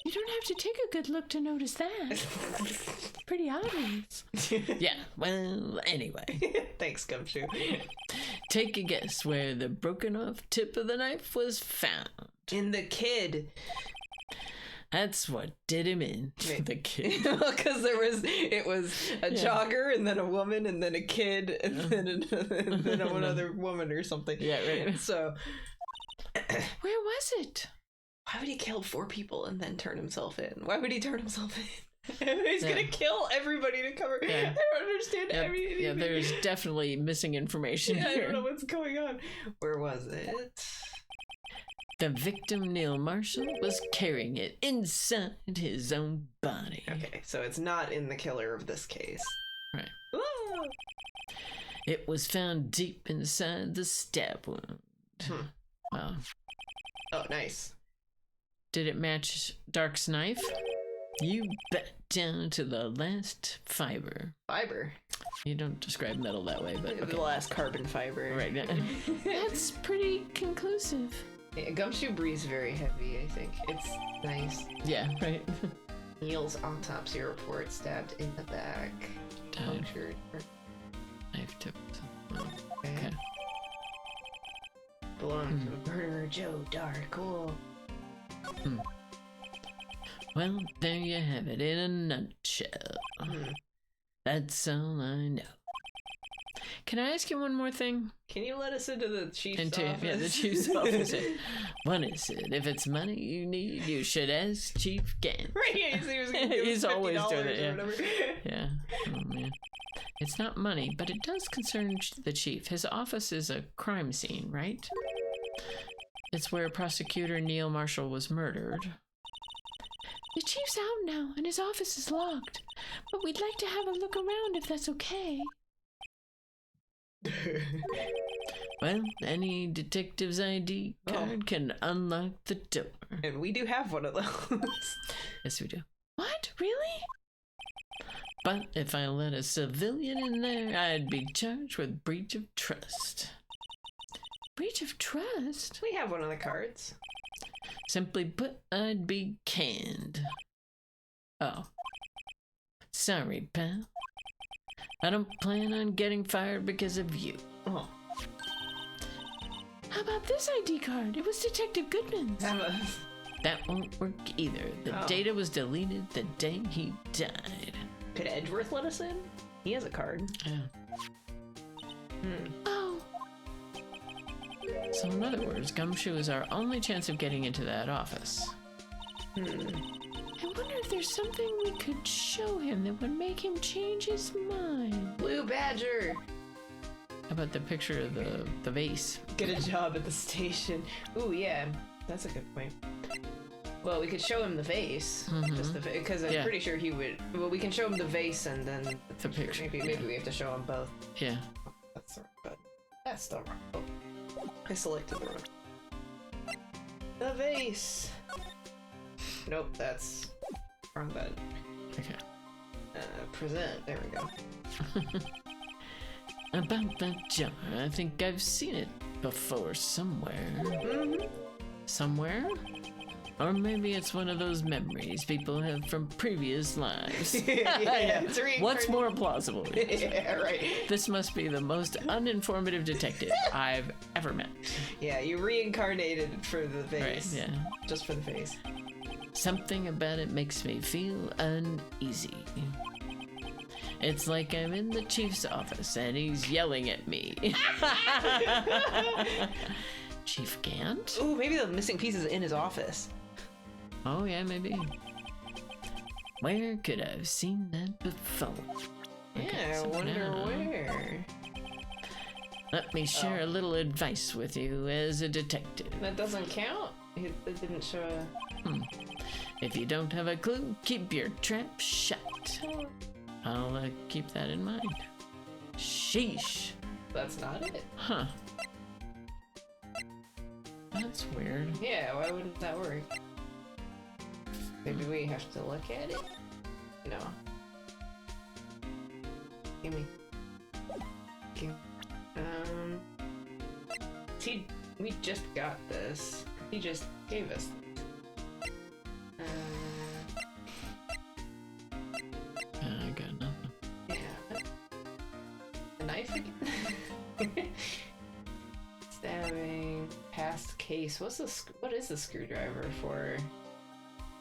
You don't have to take a good look to notice that. Pretty obvious. Yeah, well, anyway. Thanks, Gumshoe. Take a guess where the broken off tip of the knife was found. In the kid. That's what did him in. The kid. Because it was a jogger, and then a woman, and then a kid, and then one other woman or something. Yeah, right. So, Where was it? why would he kill 4 people and then turn himself in? Why would he turn himself in? He's gonna kill everybody to cover. Yeah. I don't understand everything. Yeah, there's definitely missing information I here. don't know what's going on. Where was it? The victim, Neil Marshall, was carrying it inside his own body. Okay, so it's not in the killer of this case. Right. Ah! It was found deep inside the stab wound. Wow. Oh, nice. Did it match Dark's knife? You bet, down to the last fiber. Fiber. You don't describe metal that way, but okay. The last carbon fiber. Right. That's pretty conclusive. Yeah, gumshoe breeze very heavy, I think. It's nice. Yeah, right. Neil's autopsy report, stabbed in the back. Punctured. Knife tip. Okay. Belonged to murderer Joe Dart. Cool. Well, there you have it in a nutshell. That's all I know. Can I ask you one more thing? Can you let us into the chief's Into office? yeah, the chief's office. What is it? If it's money you need, you should ask Chief Gant. Right, he was gonna give He's us always doing $50 it, or yeah. whatever. Yeah. Oh man. It's not money, but it does concern the chief. His office is a crime scene, right? It's where prosecutor Neil Marshall was murdered. The chief's out now, and his office is locked. But we'd like to have a look around if that's okay. Well, any detective's ID card can unlock the door. And we do have one of those. Yes, we do. What? Really? But if I let a civilian in there, I'd be charged with breach of trust. Breach of trust? We have one of the cards. Simply put, I'd be canned. Oh. Sorry, pal. I don't plan on getting fired because of you. Oh. How about this ID card? It was Detective Goodman's. That won't work either. The data was deleted the day he died. Could Edgeworth let us in? He has a card. Yeah. Oh. So in other words, Gumshoe is our only chance of getting into that office. I wonder if there's something we could show him that would make him change his mind. Blue Badger! How about the picture of the vase? Get a job at the station. Ooh, yeah. That's a good point. Well, we could show him the vase. Just the because I'm pretty sure he would. Well, we can show him the vase and then The picture. Maybe we have to show him both. Yeah. That's the wrong button. That's the wrong button. I selected the wrong. The vase. Nope, that's wrong button. Okay. Present. There we go. About that jar, I think I've seen it before somewhere. Somewhere? Or maybe it's one of those memories people have from previous lives. Yeah, it's What's more plausible? Yeah, right. This must be the most uninformative detective I've ever met. Yeah, you reincarnated for the Right, face. yeah. Just for the face. Something about it makes me feel uneasy. It's like I'm in the chief's office and he's yelling at me. Chief Gant? Ooh, maybe the missing piece is in his office. Oh yeah, maybe. Where could I have seen that before? Yeah, I wonder where. Let me share a little advice with you as a detective. That doesn't count. It didn't show a... If you don't have a clue, keep your trap shut. I'll keep that in mind. Sheesh. That's not it. Huh. That's weird. Yeah, why wouldn't that work? Maybe we have to look at it? No. Gimme. We just got this. He just gave us this. I got nothing. Yeah. A knife again? Stabbing. Past case. What is the screwdriver for?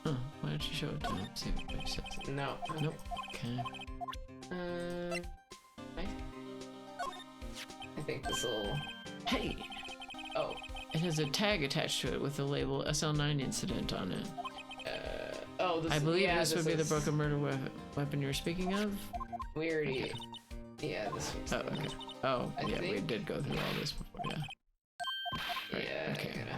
Oh, wow. don't you show it to him? See what he says. No. Nope. Okay. I think this will. Hey! Oh. It has a tag attached to it with the label SL9 incident on it. This, I believe yeah, this would be the broken murder weapon you're speaking of? We already. Yeah, this was. Oh, okay. Oh, I yeah, we think- did go through all this before, yeah. Right, Yeah. okay, Okay. yeah.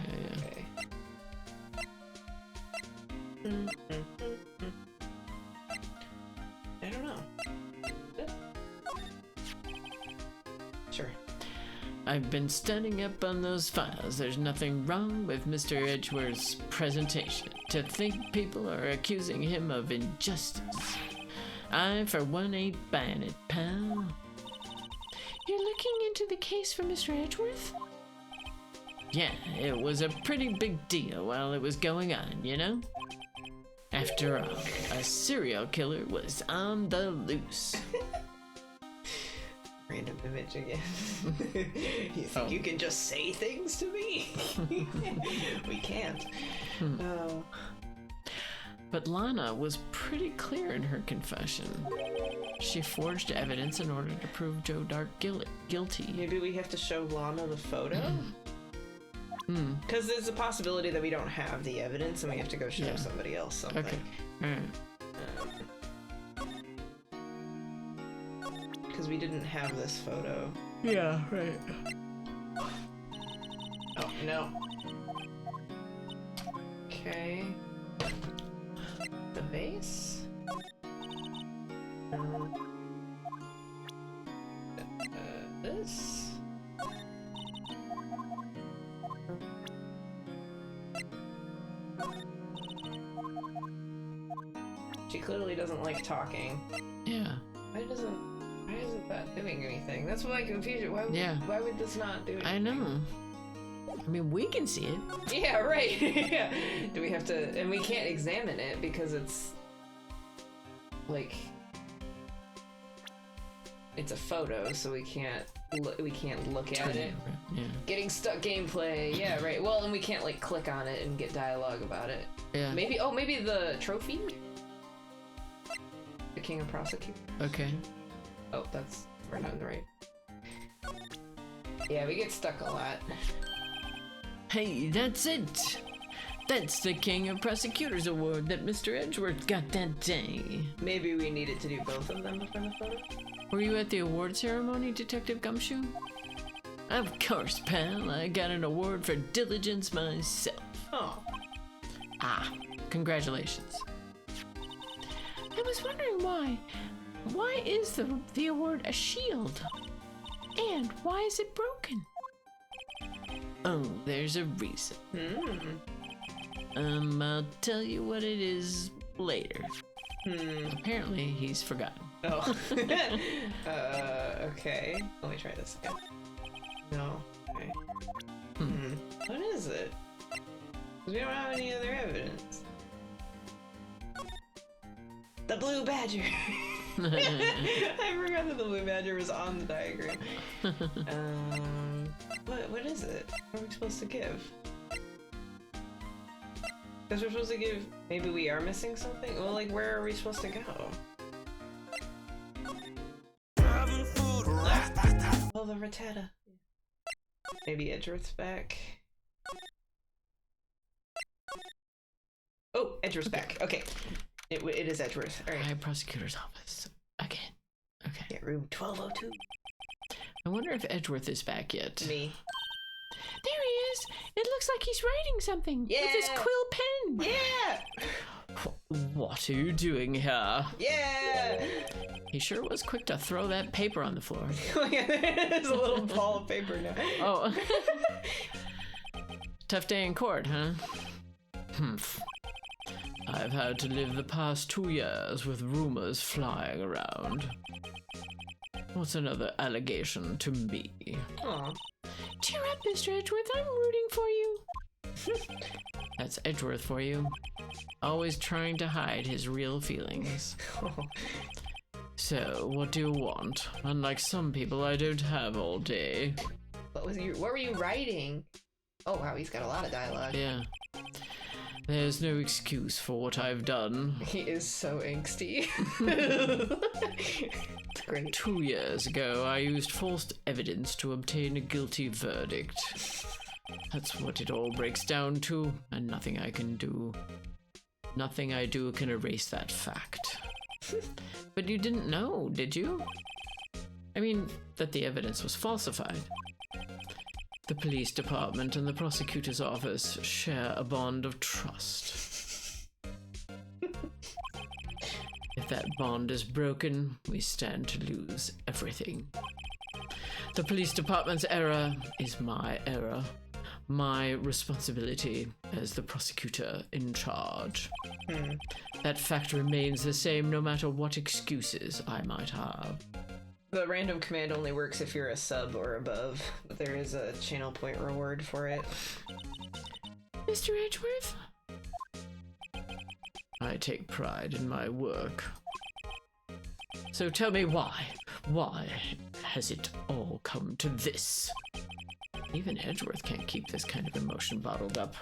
I don't know. Sure. I've been studying up on those files. There's nothing wrong with Mr. Edgeworth's presentation. To think people are accusing him of injustice. I, for one, ain't buying it, pal. You're looking into the case for Mr. Edgeworth? Yeah, it was a pretty big deal while it was going on, you know? After all, a serial killer was on the loose. Random image again. You think you can just say things to me? We can't. Oh. But Lana was pretty clear in her confession. She forged evidence in order to prove Joe Dark guilty. Maybe we have to show Lana the photo? Because there's a possibility that we don't have the evidence and we have to go show somebody else something. Okay. Alright. Because we didn't have this photo. Yeah, right. Oh, no. Okay. The base? This? She clearly doesn't like talking. Yeah. Why isn't that doing anything? That's what I confused. Why would this not do anything? I know. I mean, we can see it. Yeah, right. Yeah. Do we have to? And we can't examine it because it's like it's a photo, so we can't look at it. Yeah. Getting stuck gameplay. Yeah, right. Well, and we can't like click on it and get dialogue about it. Yeah. Maybe. Oh, maybe the trophy. The King of Prosecutors. Okay. Oh, we're not in the right. Yeah, we get stuck a lot. Hey, that's it. That's the King of Prosecutors Award that Mr. Edgeworth got that day. Maybe we needed to do both of them before the photo. Were you at the award ceremony, Detective Gumshoe? Of course, pal. I got an award for diligence myself. Oh. Ah, congratulations. I was wondering why. Why is the award a shield? And why is it broken? Oh, there's a reason. I'll tell you what it is later. Apparently, he's forgotten. Oh. Okay. Let me try this again. No. Okay. What is it? 'Cause we don't have any other evidence. The blue badger! I forgot that the blue badger was on the diagram. What is it? What are we supposed to give? Because we're supposed to give... Maybe we are missing something? Well, like, where are we supposed to go? Oh, the Rattata. Maybe Edgeworth's back. Oh, Edgeworth's back. Okay. It is Edgeworth. All right. High Prosecutor's Office. Again. Okay. Yeah, room 1202. I wonder if Edgeworth is back yet. Me. There he is. It looks like he's writing something with his Yeah. quill pen. Yeah! What are you doing here? Yeah! He sure was quick to throw that paper on the floor. There's a little ball of paper now. Oh. Tough day in court, huh? Humph. I've had to live the past 2 years with rumors flying around. What's another allegation to me? Aw. Cheer up, Mr. Edgeworth. I'm rooting for you. That's Edgeworth for you. Always trying to hide his real feelings. So, what do you want? Unlike some people, I don't have all day. What were you writing? Oh wow, he's got a lot of dialogue. Yeah. There's no excuse for what I've done. He is so angsty. It's great. 2 years ago, I used false evidence to obtain a guilty verdict. That's what it all breaks down to, and nothing I do can erase that fact. But you didn't know, did you? I mean, that the evidence was falsified. The police department and the prosecutor's office share a bond of trust. If that bond is broken, we stand to lose everything. The police department's error is my error. My responsibility as the prosecutor in charge. That fact remains the same no matter what excuses I might have. The random command only works if you're a sub or above, but there is a channel point reward for it. Mr. Edgeworth? I take pride in my work. So tell me why? Why has it all come to this? Even Edgeworth can't keep this kind of emotion bottled up.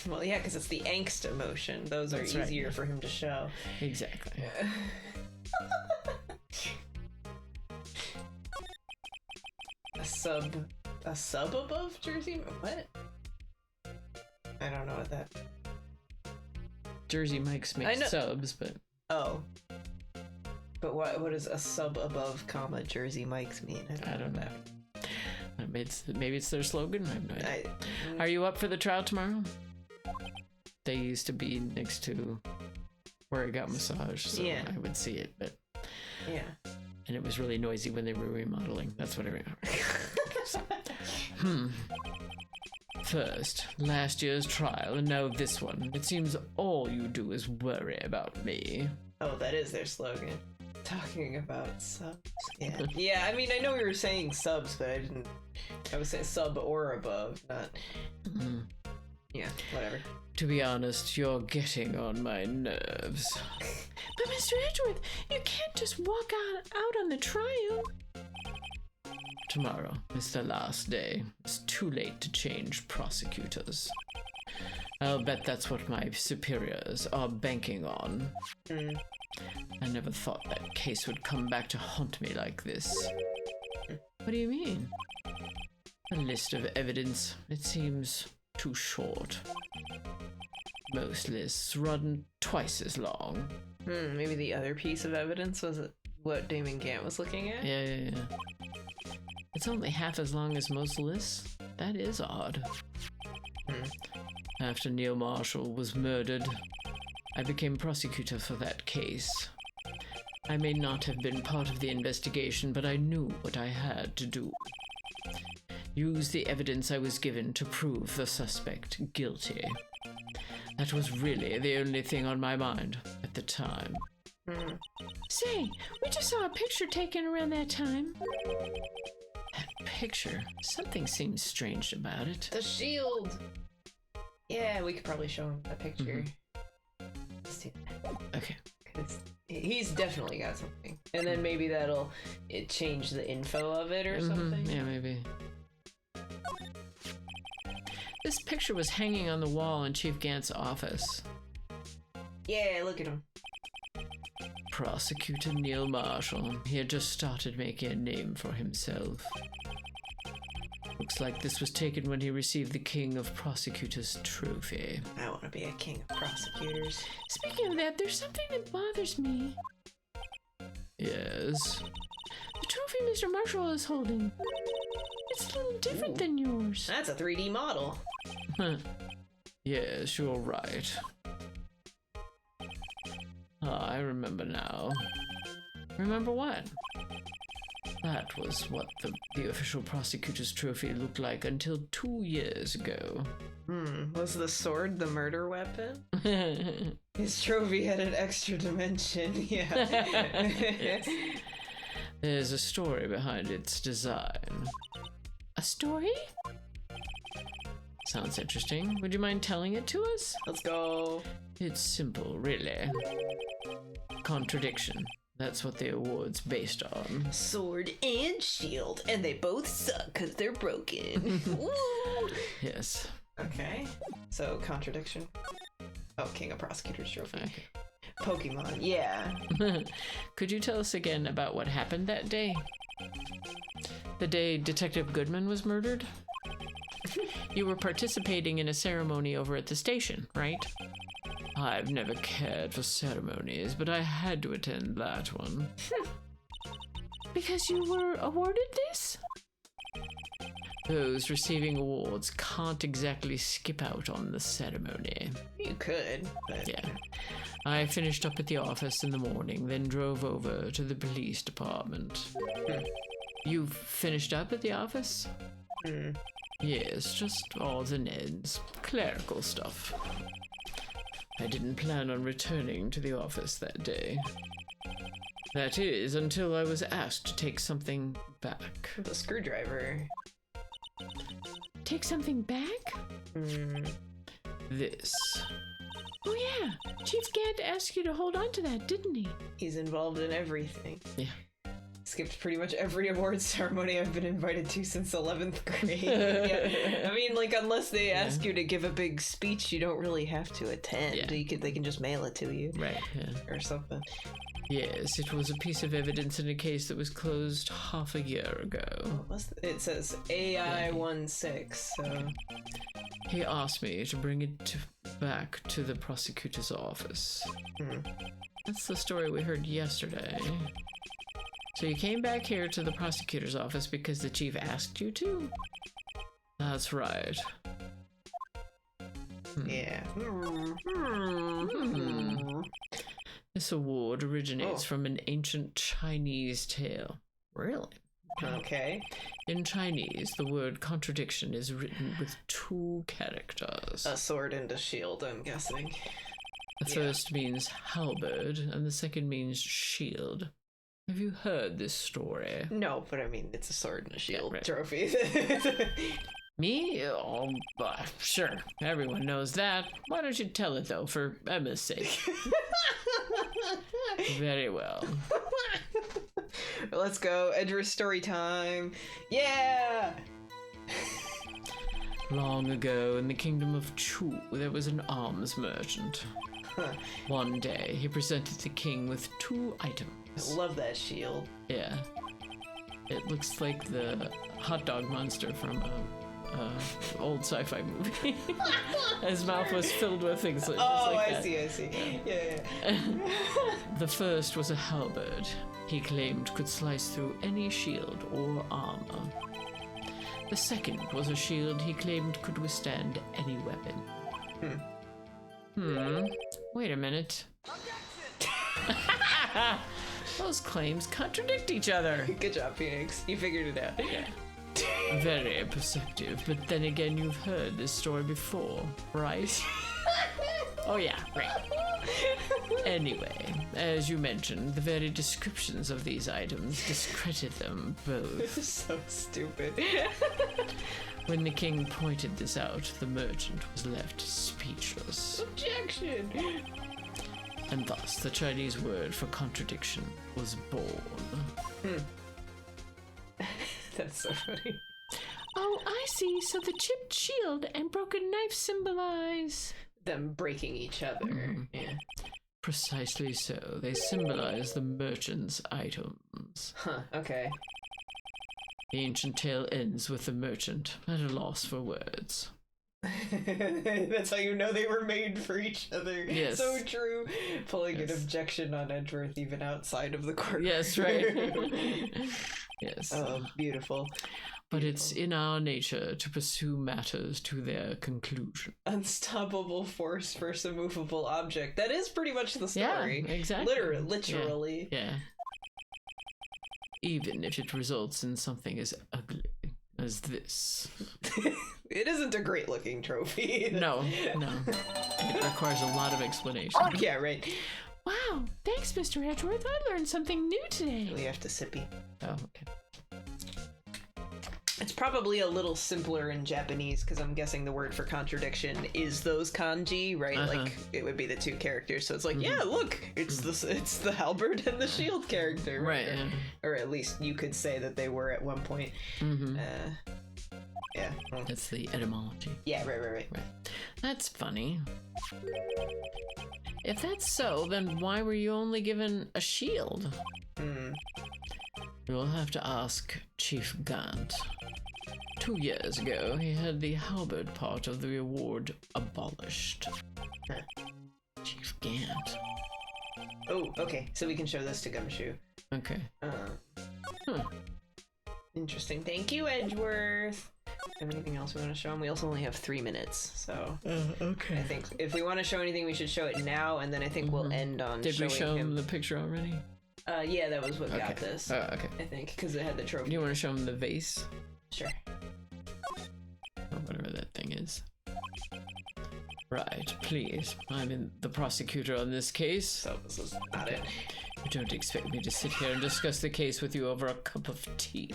Well, yeah, because it's the angst emotion. Those are That's right. easier for him to show. Exactly. A sub above Jersey? What? I don't know what that. Jersey Mike's make subs, but Oh. But what does a sub above, comma, Jersey Mike's mean? I don't know. Maybe it's their slogan. I have no idea. I, Are you up for the trial tomorrow? They used to be next to where I got massaged, so Yeah. I would see it, but yeah. and it was really noisy when they were remodeling. That's what I remember. First, last year's trial, and now this one. It seems all you do is worry about me. Oh, that is their slogan. Talking about subs. Yeah. Yeah, I mean, I know we were saying subs, but I was saying sub or above, not. Yeah, whatever. To be honest, you're getting on my nerves. But Mr. Edgeworth, you can't just walk out on the trial. Tomorrow is the last day. It's too late to change prosecutors. I'll bet that's what my superiors are banking on. I never thought that case would come back to haunt me like this. What do you mean? A list of evidence. It seems too short. Most lists run twice as long. Maybe the other piece of evidence was what Damon Gant was looking at? Yeah. It's only half as long as most lists. That is odd. After Neil Marshall was murdered, I became prosecutor for that case. I may not have been part of the investigation, but I knew what I had to do. Use the evidence I was given to prove the suspect guilty. That was really the only thing on my mind at the time. Say, we just saw a picture taken around that time. That picture, something seems strange about it. The shield! Yeah, we could probably show him that picture. Let's do that. Okay. 'Cause he's definitely got something. And then maybe that'll change the info of it or something. Yeah, maybe. This picture was hanging on the wall in Chief Gant's office. Yeah, look at him. Prosecutor Neil Marshall. He had just started making a name for himself. Looks like this was taken when he received the King of Prosecutors trophy. I want to be a king of prosecutors. Speaking of that, there's something that bothers me. Yes. The trophy Mr. Marshall is holding. It's a little different than yours. That's a 3D model. Yes, you're right. I remember now. Remember what? That was what the official prosecutor's trophy looked like until 2 years ago. Was the sword the murder weapon? His trophy had an extra dimension, yeah. There's a story behind its design. A story? Sounds interesting. Would you mind telling it to us? Let's go. It's simple, really. Contradiction. That's what the award's based on. Sword and shield, and they both suck because they're broken. Woo! Yes. Okay, so contradiction. Oh, King of Prosecutors trophy. Okay. Pokemon, yeah. Could you tell us again about what happened that day? The day Detective Goodman was murdered? You were participating in a ceremony over at the station, right? I've never cared for ceremonies, but I had to attend that one. Because you were awarded this? Those receiving awards can't exactly skip out on the ceremony. You could, but... Yeah. I finished up at the office in the morning, then drove over to the police department. You've finished up at the office? Yes, just odds and ends. Clerical stuff. I didn't plan on returning to the office that day. That is, until I was asked to take something back. The screwdriver. Take something back? This. Oh yeah, Chief Gant asked you to hold on to that, didn't he? He's involved in everything. Yeah. Skipped pretty much every awards ceremony I've been invited to since 11th grade. Yeah. I mean, like, unless they ask you to give a big speech, you don't really have to attend. Yeah. They can just mail it to you. Right, yeah. Or something. Yes, it was a piece of evidence in a case that was closed half a year ago. It says AI-16, so... He asked me to bring it back to the prosecutor's office. That's the story we heard yesterday. So you came back here to the prosecutor's office because the chief asked you to? That's right. Yeah. This award originates from an ancient Chinese tale. Really? Okay. In Chinese, the word contradiction is written with 2 characters. A sword and a shield, I'm guessing. The first means halberd, and the second means shield. Have you heard this story? No, but I mean, it's a sword and a shield trophy. Me? Oh, sure. Everyone knows that. Why don't you tell it, though, for Emma's sake? Very well. Let's go. Edgeworth story time. Yeah! Long ago, in the kingdom of Chu, there was an arms merchant. One day, he presented the king with 2 items. I love that shield. Yeah. It looks like the hot dog monster from a old sci-fi movie. His mouth was filled with things like I see. Yeah. The first was a halberd. He claimed could slice through any shield or armor. The second was a shield he claimed could withstand any weapon. Wait a minute. Those claims contradict each other. Good job, Phoenix. You figured it out. Yeah. Very perceptive, but then again, you've heard this story before, right? Oh yeah, right. Anyway, as you mentioned, the very descriptions of these items discredit them both. This is so stupid. When the king pointed this out, the merchant was left speechless. Objection! And thus, the Chinese word for contradiction was born. That's so funny. Oh, I see. So the chipped shield and broken knife symbolize... them breaking each other. Yeah. Precisely so. They symbolize the merchant's items. Huh, okay. The ancient tale ends with the merchant at a loss for words. That's how you know they were made for each other. Yes. So true. Pulling an objection on Edgeworth even outside of the court. Yes, right. Yes. Oh, beautiful. But it's in our nature to pursue matters to their conclusion. Unstoppable force versus a movable object. That is pretty much the story. Yeah, exactly. Literally. Yeah. Even if it results in something as ugly as this. It isn't a great looking trophy. No. It requires a lot of explanation. Yeah, right. Wow, thanks, Mr. Edgeworth. I learned something new today. We have to sippy. Oh, okay. It's probably a little simpler in Japanese because I'm guessing the word for contradiction is those kanji, right? Like it would be the two characters. So it's like, yeah, look, it's the halberd and the shield character, Right. Or at least you could say that they were at one point. Yeah. That's the etymology. Yeah, right. That's funny. If that's so, then why were you only given a shield? You'll have to ask Chief Gant. 2 years ago, he had the halberd part of the reward abolished. Chief Gant. Oh, okay. So we can show this to Gumshoe. Okay. Interesting. Thank you, Edgeworth. Have anything else we want to show him? We also only have 3 minutes, so okay. I think if we want to show anything, we should show it now, and then I think we'll end on. Did we show him the picture already? Yeah, that was what got this. Oh, okay. I think because it had the trophy. Do you want to show him the vase? Sure. Or whatever that thing is. Right, please. I'm the prosecutor on this case. So this is not it. You don't expect me to sit here and discuss the case with you over a cup of tea.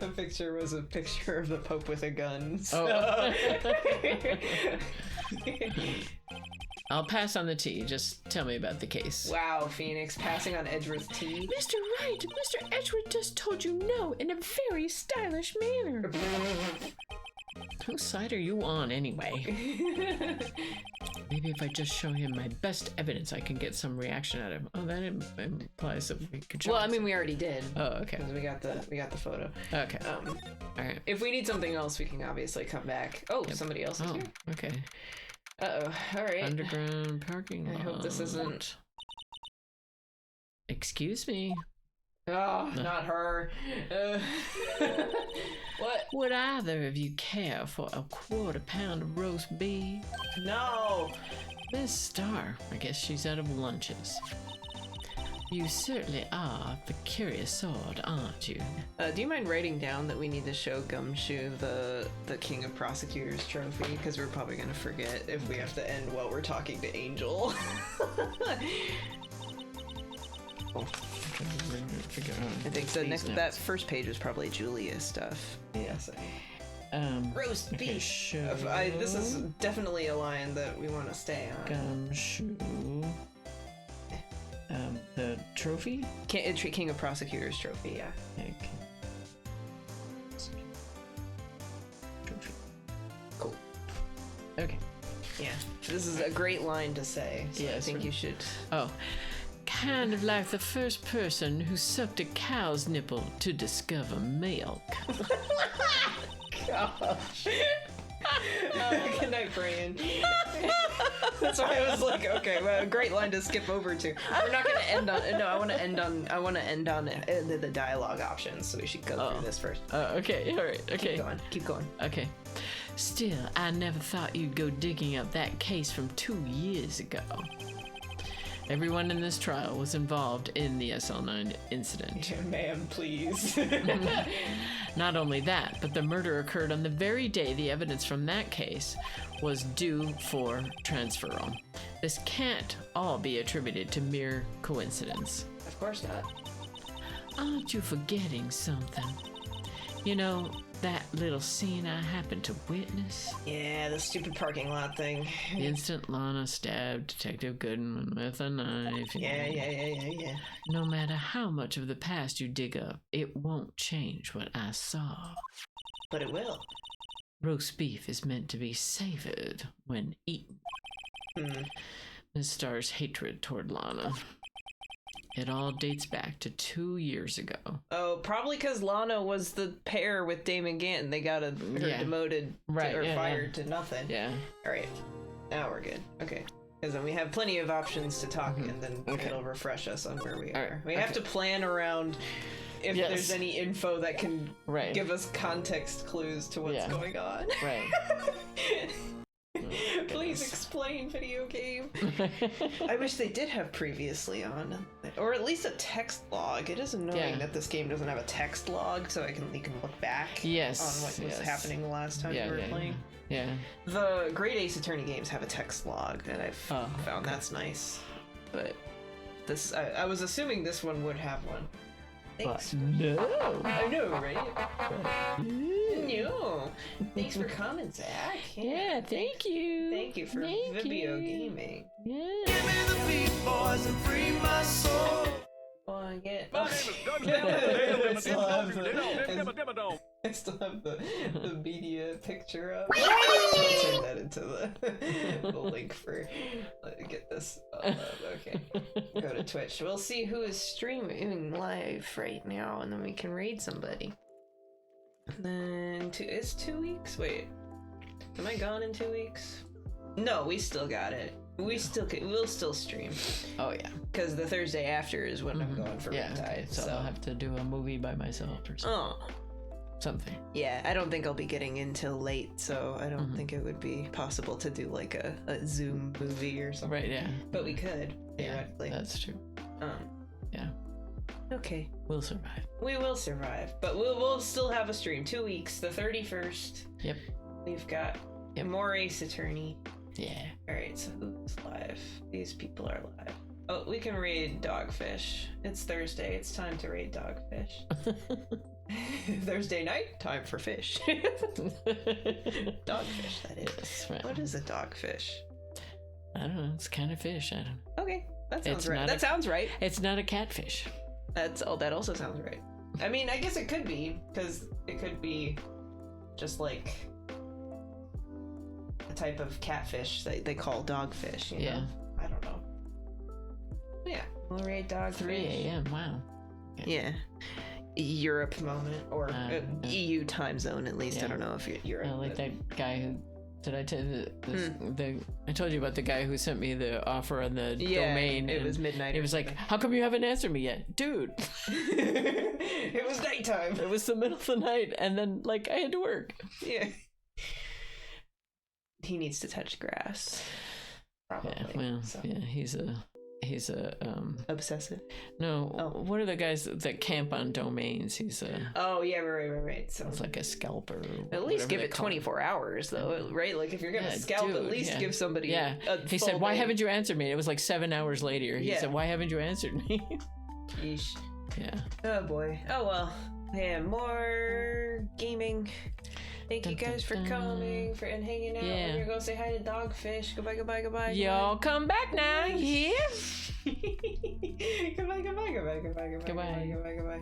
The picture was a picture of the Pope with a gun. So. Oh. I'll pass on the tea. Just tell me about the case. Wow, Phoenix, passing on Edgeworth's tea. Mr. Wright, Mr. Edgeworth just told you no in a very stylish manner. Whose side are you on, anyway? Maybe if I just show him my best evidence, I can get some reaction out of him. Oh, that implies that we could show Well, I him mean, we already did. Oh, okay. Because we got the photo. Okay. All right. If we need something else, we can obviously come back. Oh, somebody else is here. Okay. Uh-oh. All right. Underground parking lot. I hope this isn't... Excuse me. Oh, not her. What? Would either of you care for a quarter pound of roast beef? No. Miss Star, I guess she's out of lunches. You certainly are the curious sort, aren't you? Do you mind writing down that we need to show Gumshoe the King of Prosecutors trophy? Because we're probably going to forget if we have to end while we're talking to Angel. I think the that first page was probably Julia's stuff. Yes. Roast beef. This is definitely a line that we want to stay on. Gumshoe. The trophy? King of Prosecutors trophy, yeah. Okay. Trophy. Cool. Okay. Yeah. This is a great line to say. So yeah, I think you should. Oh. Kind of like the first person who sucked a cow's nipple to discover milk. Gosh. Good night, Brian. That's why I was like, okay, well, great line to skip over to. We're not gonna end on. No, I want to end on the dialogue options. So we should go through this first. Okay, all right, okay. Keep going. Okay. Still, I never thought you'd go digging up that case from 2 years ago. Everyone in this trial was involved in the SL9 incident. Yeah, ma'am, please. Not only that, but the murder occurred on the very day the evidence from that case was due for transferal. This can't all be attributed to mere coincidence. Of course not. Aren't you forgetting something? You know, that little scene I happened to witness? Yeah, the stupid parking lot thing. The instant Lana stabbed Detective Goodman with a knife. Yeah. No matter how much of the past you dig up, it won't change what I saw. But it will. Roast beef is meant to be savored when eaten. Miss Star's hatred toward Lana. It all dates back to 2 years ago. Oh, probably because Lana was the pair with Damon Ganton. They got her demoted fired to nothing. Yeah. All right. Now we're good. Okay. Because then we have plenty of options to talk, and then it'll refresh us on where we are. We have to plan around if there's any info that can give us context clues to what's going on. Right. Please explain, video game. I wish they did have previously on, or at least a text log. It is annoying that this game doesn't have a text log, so you can look back on what was happening the last time you were playing. Yeah. The Great Ace Attorney games have a text log, and I've found that's nice. But this, I was assuming this one would have one. Thanks. No. I know, right? No. Thanks for coming, Zach. Yeah, thank you. Thank you for Thank video you. gaming. Yeah. Give me the beat, boys, and free my soul. I get. My name is Gun I still have the media picture up. Turn that into the link for. Get this. Okay. Go to Twitch. We'll see who is streaming live right now, and then we can raid somebody. And then it's 2 weeks. Wait, am I gone in 2 weeks? No, we still got it. We'll still stream. Oh yeah. Because the Thursday after is when I'm going for Yeah. Riptide. Okay. So I'll have to do a movie by myself or Oh. something. Yeah, I don't think I'll be getting in till late, so I don't think it would be possible to do like a Zoom movie or something. Right. Yeah. But we could, Yeah. theoretically. That's true. Yeah. Okay. We'll survive. We will survive, but we'll still have a stream. 2 weeks, the 31st. Yep. We've got more Ace Attorney. Yeah. Alright, so who's live? These people are live. Oh, we can raid Dogfish. It's Thursday. It's time to raid Dogfish. Thursday night, time for fish. Dogfish, that is. Right. What is a dogfish? I don't know. It's kind of fish. I don't know. Okay, that sounds It's right. not That a- sounds right. It's not a catfish. That also sounds right. I mean, I guess it could be, because it could be just like a type of catfish that they call dogfish, you know? Yeah. I don't know. Yeah, we'll raid Dogfish. 3 a.m. Wow. Yeah. Europe moment, or yeah. EU time zone at least. I Yeah. don't know if you're Like that guy who. Did I tell you I told you about the guy who sent me the offer on the domain? It and was midnight. It was like, how come you haven't answered me yet? Dude, it was nighttime. it was the middle of the night, and then, like, I had to work. Yeah. He needs to touch grass. Probably. Yeah, well, so. yeah, he's a Obsessive. no, Oh. what are the guys that camp on domains? He's Oh yeah, right. So it's like a scalper. Or at whatever least give they it call 24 hours though, right? Like if you're gonna Yeah, scalp, at dude, least yeah. give somebody. Yeah. A He full said, "Why day." haven't you answered me?" It was like 7 hours later. He Yeah. said, "Why haven't you answered me?" Yeesh. Yeah. Oh boy. Oh well. Yeah, more gaming. Thank you Dun, guys for dun, dun. coming and hanging out. Yeah. We're gonna go say hi to Dogfish. Goodbye. Y'all come back now. Yeah. Goodbye. Goodbye. Goodbye.